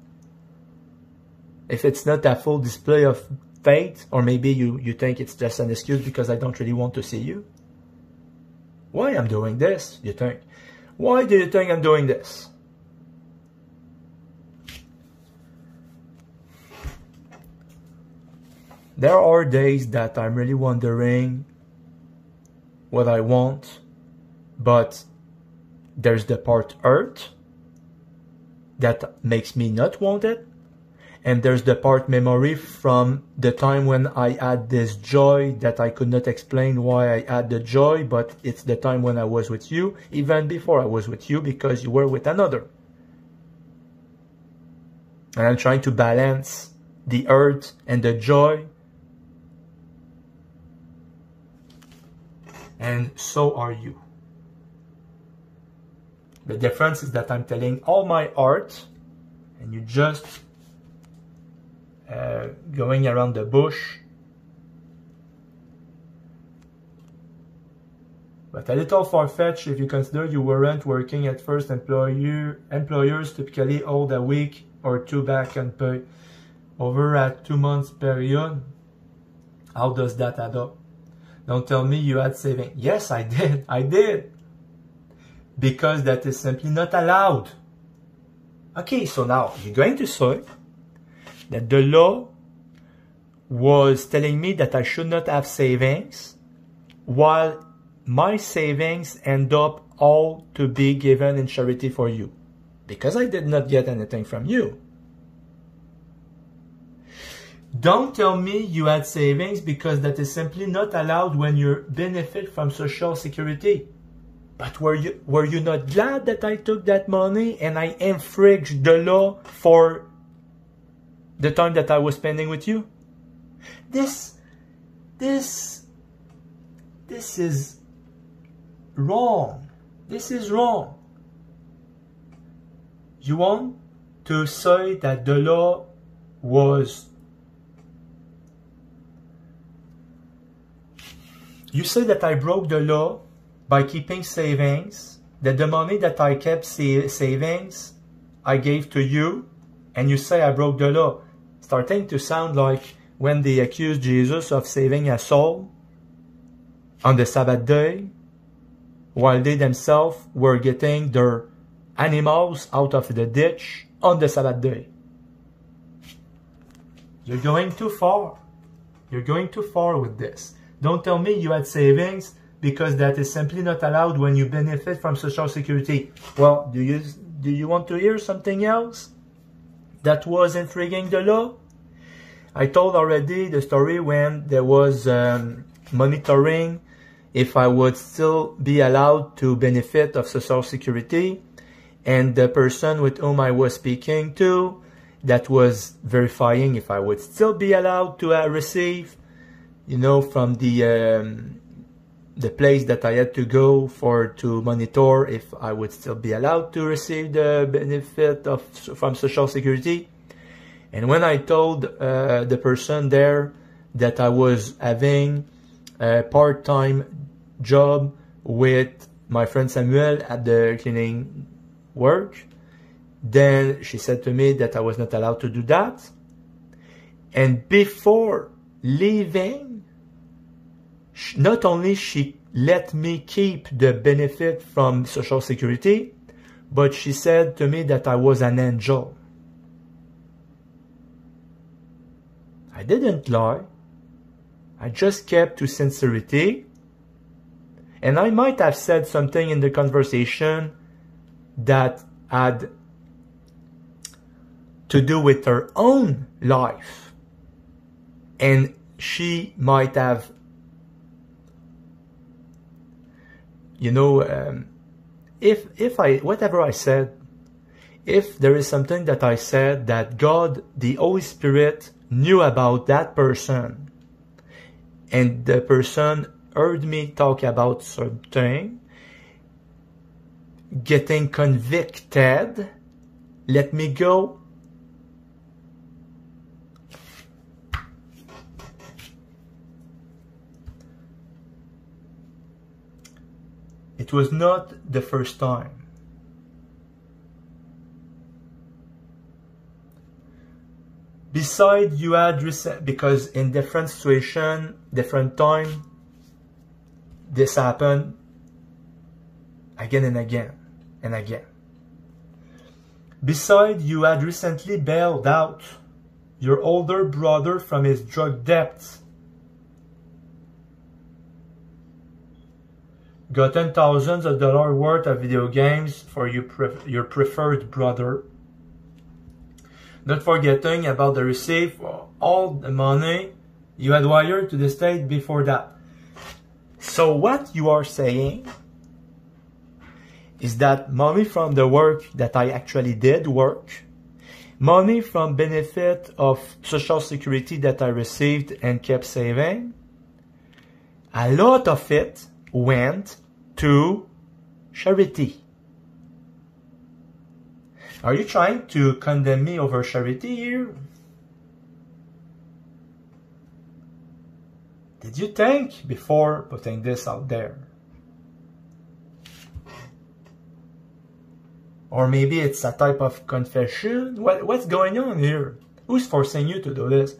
If it's not a full display of faith, or maybe you think it's just an excuse because I don't really want to see you. Why I'm doing this, you think? Why do you think I'm doing this? There are days that I'm really wondering what I want, but there's the part hurt that makes me not want it, and there's the part memory from the time when I had this joy that I could not explain why I had the joy, but it's the time when I was with you, even before I was with you, because you were with another. And I'm trying to balance the hurt and the joy. And so are you. The difference is that I'm telling all my heart, and you just going around the bush. But a little far-fetched if you consider you weren't working at first. Employers typically hold a week or two back and pay over a 2 months period. How does that add up? Don't tell me you had saving. Yes, I did. I did. Because that is simply not allowed. Okay, so now you're going to say that the law was telling me that I should not have savings, while my savings end up all to be given in charity for you. Because I did not get anything from you. Don't tell me you had savings, because that is simply not allowed when you benefit from Social Security. But were you not glad that I took that money and I infringed the law for the time that I was spending with you? This is wrong. This is wrong. You want to say that the law was... You say that I broke the law by keeping savings, that the money that I kept savings, I gave to you, and you say I broke the law. Starting to sound like when they accused Jesus of saving a soul on the Sabbath day, while they themselves were getting their animals out of the ditch on the Sabbath day. You're going too far. You're going too far with this. Don't tell me you had savings because that is simply not allowed when you benefit from Social Security. Well, do you want to hear something else that was intriguing the law? I told already the story when there was monitoring if I would still be allowed to benefit of Social Security, and the person with whom I was speaking to that was verifying if I would still be allowed to receive, you know, from the place that I had to go to monitor if I would still be allowed to receive the benefit from Social Security. And when I told the person there that I was having a part-time job with my friend Samuel at the cleaning work, then she said to me that I was not allowed to do that. And before leaving, not only she let me keep the benefit from Social Security, but she said to me that I was an angel. I didn't lie. I just kept to sincerity. And I might have said something in the conversation that had to do with her own life. And she might have, you know, whatever I said, if there is something that I said that God, the Holy Spirit, knew about that person, and the person heard me talk about something, getting convicted, let me go. It was not the first time. Besides, you had because in different situation, different time, this happened again and again and again. Besides, you had recently bailed out your older brother from his drug debts, gotten thousands of dollars worth of video games for your preferred brother, not forgetting about the receipt for all the money you had wired to the state before that. So what you are saying is that money from the work that I actually did work, money from benefit of Social Security that I received and kept saving, a lot of it went to charity. Are you trying to condemn me over charity here? Did you think before putting this out there? Or maybe it's a type of confession? What's going on here? Who's forcing you to do this?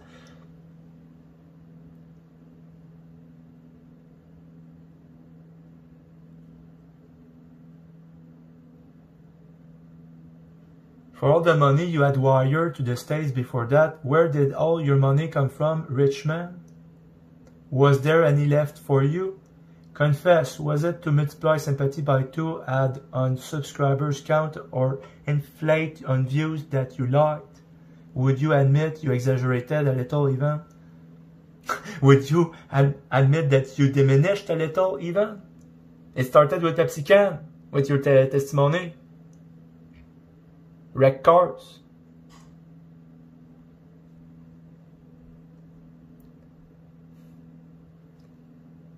For all the money you had wired to the States before that, where did all your money come from, rich man? Was there any left for you? Confess, was it to multiply sympathy by 2, add on subscribers count, or inflate on views that you liked? Would you admit you exaggerated a little even? Would you admit that you diminished a little even? It started with Pepsi can, with your testimony. Wrecked cars.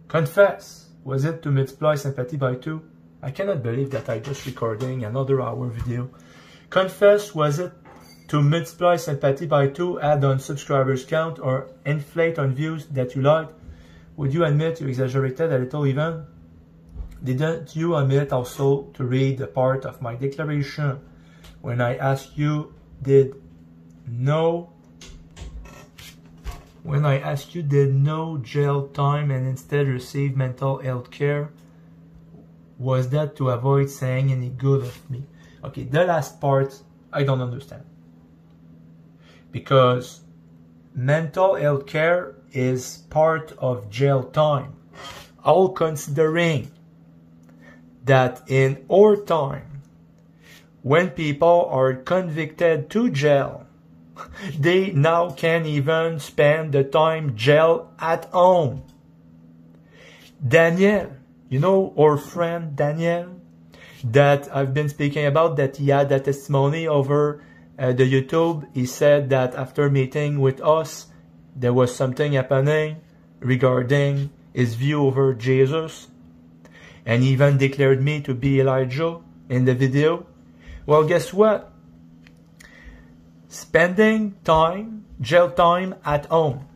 Confess, was it to multiply sympathy by 2? I cannot believe that I just recording another hour video. Confess, was it to multiply sympathy by 2, add on subscribers count, or inflate on views that you liked? Would you admit you exaggerated a little even? Didn't you admit also to read a part of my declaration when I asked you did no jail time and instead receive mental health care? Was that to avoid saying any good of me? Okay, the last part I don't understand. Because mental health care is part of jail time. all considering that in our time, when people are convicted to jail, they now can't even spend the time jail at home. Daniel, you know our friend Daniel that I've been speaking about, that he had a testimony over the YouTube. He said that after meeting with us, there was something happening regarding his view over Jesus, and he even declared me to be Elijah in the video. Well, guess what? Spending time, jail time at home,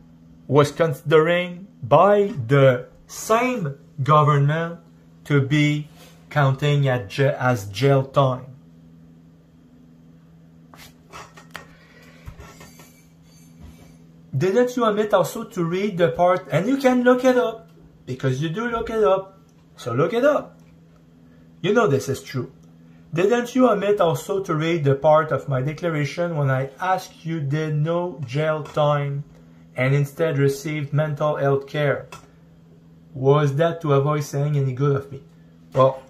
was considering by the same government to be counting as jail time. Didn't you omit also to read the part, and you can look it up, because you do look it up, so look it up. You know this is true. Didn't you omit also to read the part of my declaration when I asked you did no jail time and instead received mental health care? Was that to avoid saying any good of me? Well,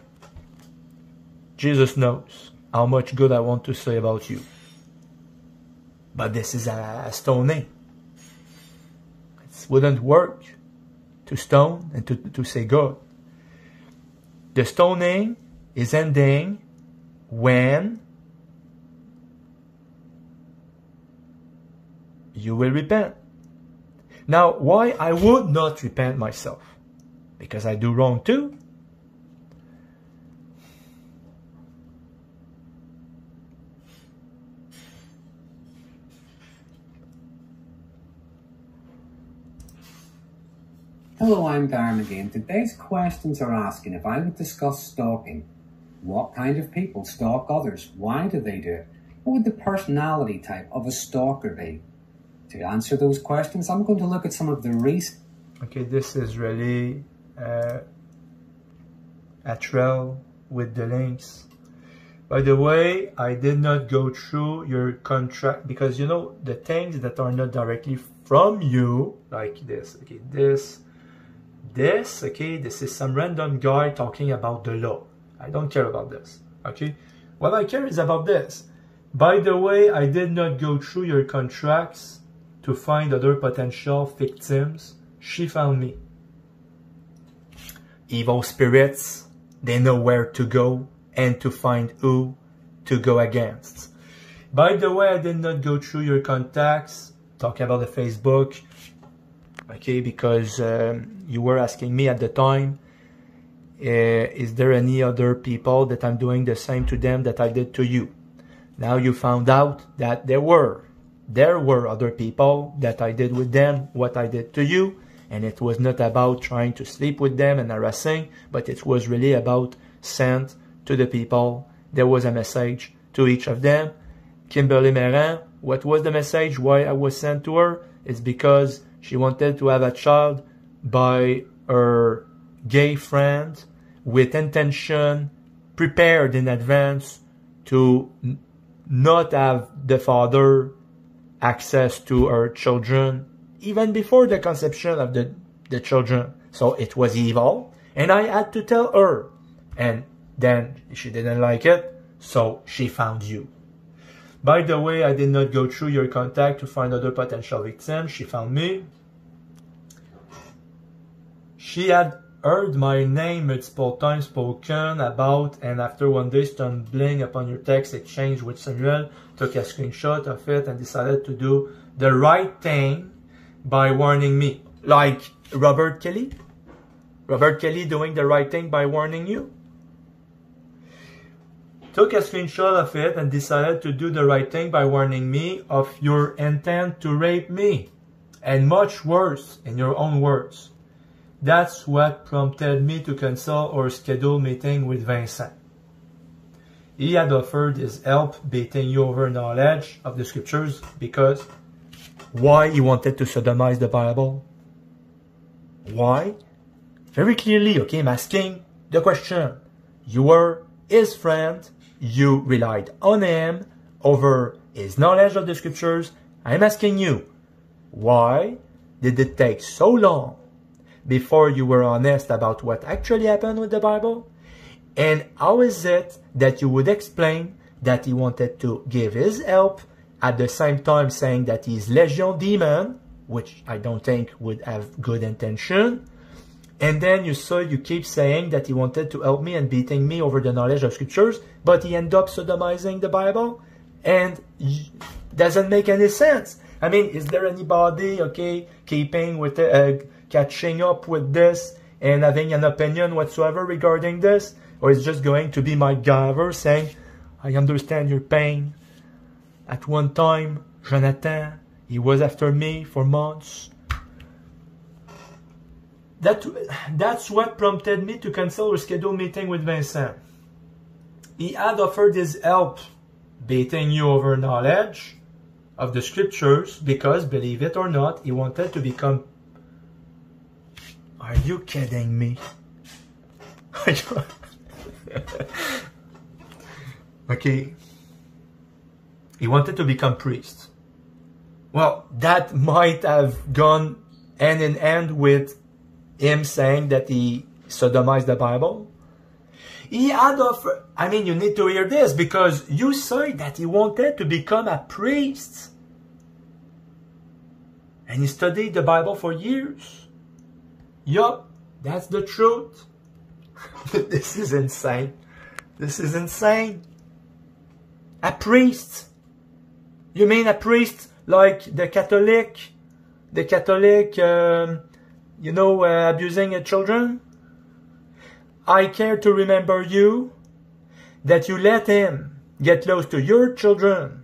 Jesus knows how much good I want to say about you. But this is a stoning. It wouldn't work to stone and to say good. The stoning is ending when you will repent. Now, why I would not repent myself? Because I do wrong too. Hello, I'm Darren again. Today's questions are asking if I would discuss stalking. What kind of people stalk others? Why do they do it? What would the personality type of a stalker be? To answer those questions, I'm going to look at some of the recent... Okay, this is really a trail with the links. By the way, I did not go through your contract because, you know, the things that are not directly from you, like this, okay, this, okay, this is some random guy talking about the law. I don't care about this, okay? What I care is about this. By the way, I did not go through your contracts to find other potential victims. She found me. Evil spirits, they know where to go and to find who to go against. By the way, I did not go through your contacts, talking about the Facebook, okay, because you were asking me at the time, is there any other people that I'm doing the same to them that I did to you? Now you found out that there were other people that I did with them what I did to you, and it was not about trying to sleep with them and harassing, but it was really about sent to the people. There was a message to each of them. Kimberly Meran, what was the message? Why I was sent to her? It's because she wanted to have a child by her gay friend with intention, prepared in advance to not have the father access to her children, even before the conception of the children. So it was evil, and I had to tell her. And then she didn't like it, so she found you. By the way, I did not go through your contact to find other potential victims. She found me. She had heard my name multiple times spoken about, and after one day stumbling upon your text exchange with Samuel, took a screenshot of it and decided to do the right thing by warning me. Like Robert Kelly? Robert Kelly doing the right thing by warning you? Took a screenshot of it and decided to do the right thing by warning me of your intent to rape me. And much worse, in your own words. That's what prompted me to cancel or schedule meeting with Vincent. He had offered his help baiting you over knowledge of the scriptures because why he wanted to sodomize the Bible? Why? Very clearly, okay, I'm asking the question. You were his friend, you relied on him over his knowledge of the scriptures. I'm asking you, why did it take so long before you were honest about what actually happened with the Bible? And how is it that you would explain that he wanted to give his help at the same time saying that he's Legion demon, which I don't think would have good intention, and then you keep saying that he wanted to help me and beating me over the knowledge of scriptures, but he ended up sodomizing the Bible? And doesn't make any sense. I mean, is there anybody, okay, keeping with catching up with this and having an opinion whatsoever regarding this? Or is just going to be my Gaver saying, I understand your pain. At one time, Jonathan, he was after me for months. That's what prompted me to cancel or schedule meeting with Vincent. He had offered his help beating you over knowledge of the scriptures because, believe it or not, he wanted to become... Are you kidding me? Okay. He wanted to become priest. Well, that might have gone hand in hand with him saying that he sodomized the Bible. He had offered, I mean, you need to hear this because you say that he wanted to become a priest. And he studied the Bible for years. Yup, that's the truth. This is insane. This is insane. A priest. You mean a priest like the Catholic, abusing children? I care to remember you that you let him get close to your children,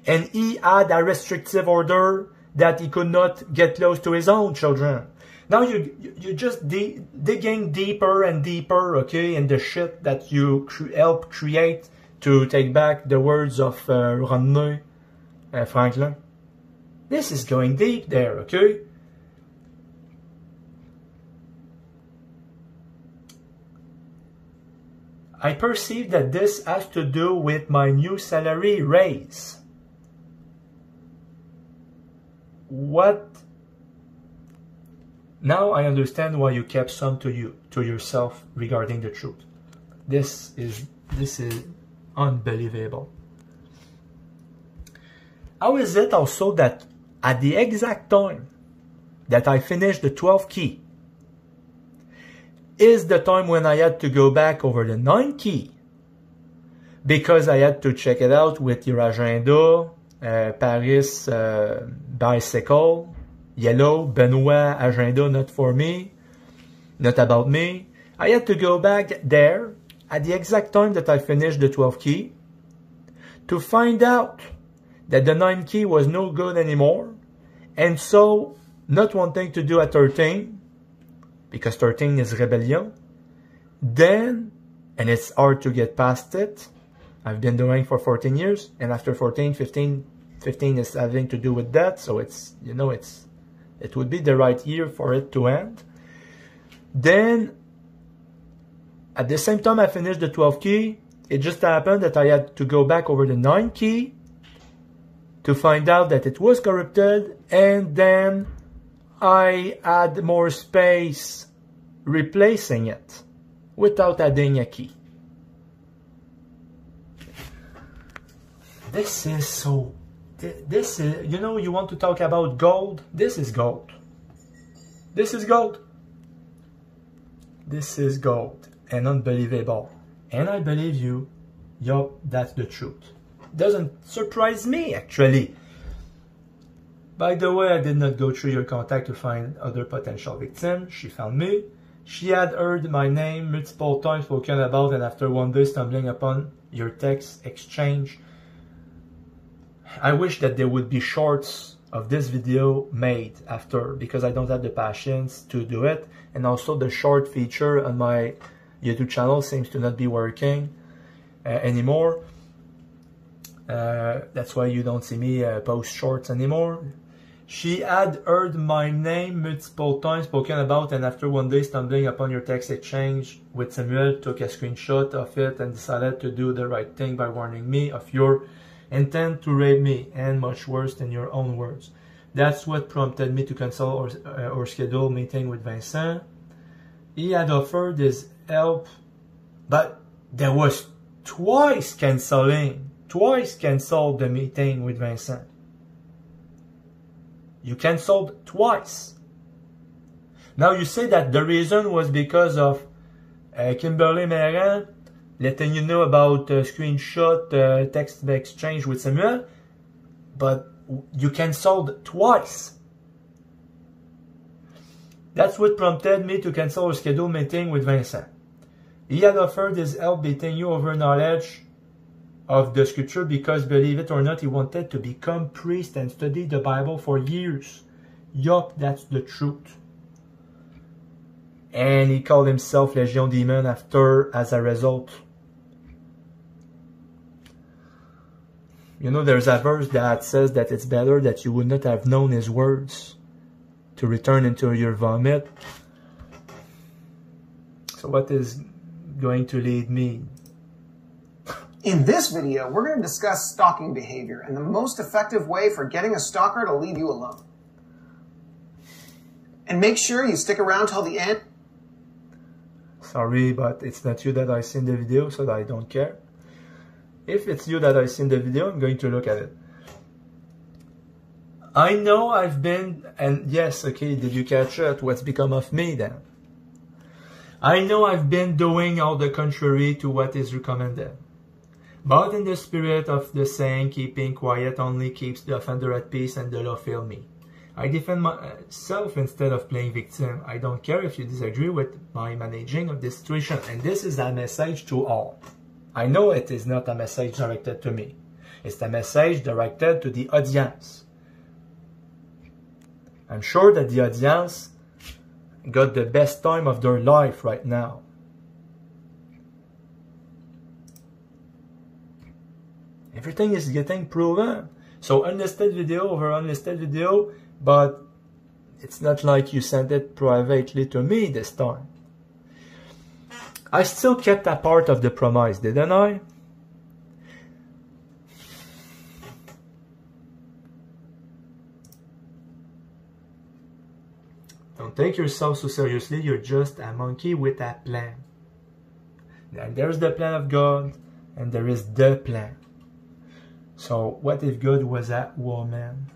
and he had a restrictive order that he could not get close to his own children. Now you just digging deeper and deeper, okay, in the shit that you help create to take back the words of René Franklin. This is going deep there, okay? I perceive that this has to do with my new salary raise. What? Now I understand why you kept some to yourself regarding the truth. This is unbelievable. How is it also that at the exact time that I finished the 12th key is the time when I had to go back over the 9th key because I had to check it out with your agenda, Paris bicycle, yellow, Benoit agenda, not for me, not about me. I had to go back there at the exact time that I finished the 12th key to find out that the 9th key was no good anymore, and so not wanting to do a 13, because 13 is rebellion, then, and it's hard to get past it, I've been doing for 14 years, and after 14, 15 is having to do with that, so it's, it would be the right year for it to end. Then, at the same time I finished the 12th key, it just happened that I had to go back over the 9th key to find out that it was corrupted, and then I add more space replacing it without adding a key. This is so... This is... you want to talk about gold? This is gold. This is gold. This is gold. And unbelievable. And I believe you. Yup, that's the truth. Doesn't surprise me, actually. By the way, I did not go through your contact to find other potential victims. She found me. She had heard my name multiple times spoken about, and after one day stumbling upon your text exchange, I wish that there would be shorts of this video made after, because I don't have the patience to do it. And also the short feature on my YouTube channel seems to not be working anymore. That's why you don't see me post shorts anymore. She had heard my name multiple times spoken about, and after one day stumbling upon your text exchange with Samuel, took a screenshot of it and decided to do the right thing by warning me of your intent to rape me, and much worse than your own words. That's what prompted me to cancel or schedule meeting with Vincent. He had offered his help, but there was twice canceled the meeting with Vincent. You canceled twice. Now you say that the reason was because of Kimberly Meran letting you know about screenshot text exchange with Samuel, but you cancelled twice. That's what prompted me to cancel or schedule meeting with Vincent. He had offered his help beating you over knowledge of the scripture because, believe it or not, he wanted to become priest and study the Bible for years. Yup, that's the truth. And he called himself Legion Demon as a result. You know, there's a verse that says that it's better that you would not have known his words to return into your vomit. So what is going to lead me? In this video, we're going to discuss stalking behavior and the most effective way for getting a stalker to leave you alone. And make sure you stick around till the end. Sorry, but it's not you that I see in the video, so I don't care. If it's you that I see in the video, I'm going to look at it. I know I've been, and yes, okay, did you catch it? What's become of me then? I know I've been doing all the contrary to what is recommended. But in the spirit of the saying, keeping quiet only keeps the offender at peace and the law fail me. I defend myself instead of playing victim. I don't care if you disagree with my managing of this situation. And this is a message to all. I know it is not a message directed to me. It's a message directed to the audience. I'm sure that the audience got the best time of their life right now. Everything is getting proven. So unlisted video over unlisted video, but it's not like you sent it privately to me this time. I still kept a part of the promise, didn't I? Don't take yourself so seriously, you're just a monkey with a plan. And there's the plan of God, and there is the plan. So, what if God was a woman?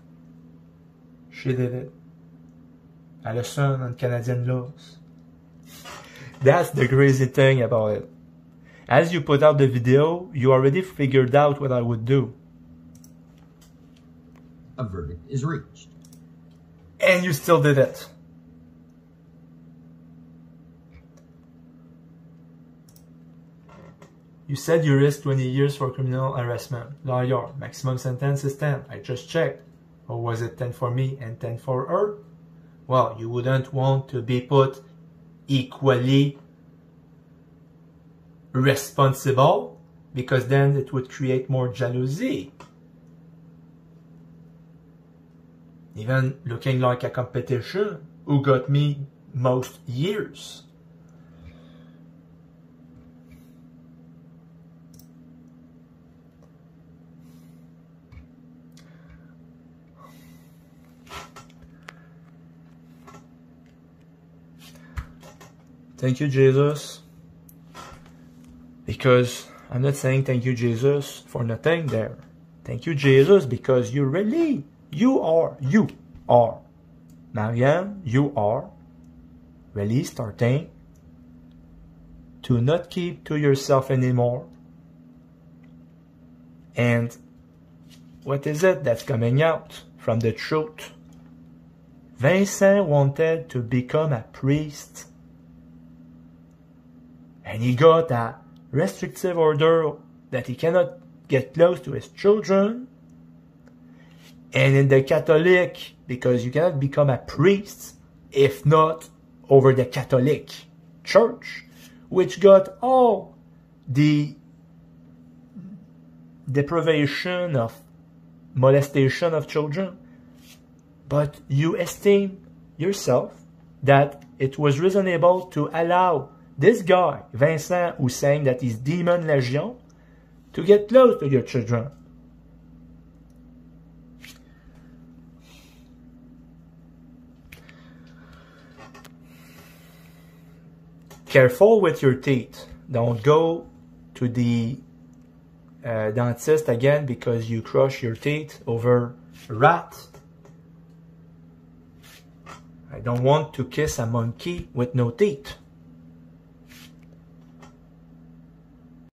She did it. Elle a son on Canadian laws. That's the crazy thing about it. As you put out the video, you already figured out what I would do. A verdict is reached. And you still did it. You said you risk 20 years for criminal harassment. Lawyer, maximum sentence is 10. I just checked. Or was it 10 for me and 10 for her? Well, you wouldn't want to be put equally responsible because then it would create more jealousy. Even looking like a competition, who got me most years? Thank you, Jesus. Because I'm not saying thank you, Jesus, for nothing there. Thank you, Jesus, because you are, Marianne, you are really starting to not keep to yourself anymore. And what is it that's coming out from the truth? Vincent wanted to become a priest. And he got a restrictive order that he cannot get close to his children. And in the Catholic, because you cannot become a priest if not over the Catholic Church, which got all the deprivation of molestation of children. But you esteem yourself that it was reasonable to allow this guy, Vincent, who's saying that he's Demon Legion, to get close to your children. Careful with your teeth. Don't go to the dentist again because you crush your teeth over a rat. I don't want to kiss a monkey with no teeth.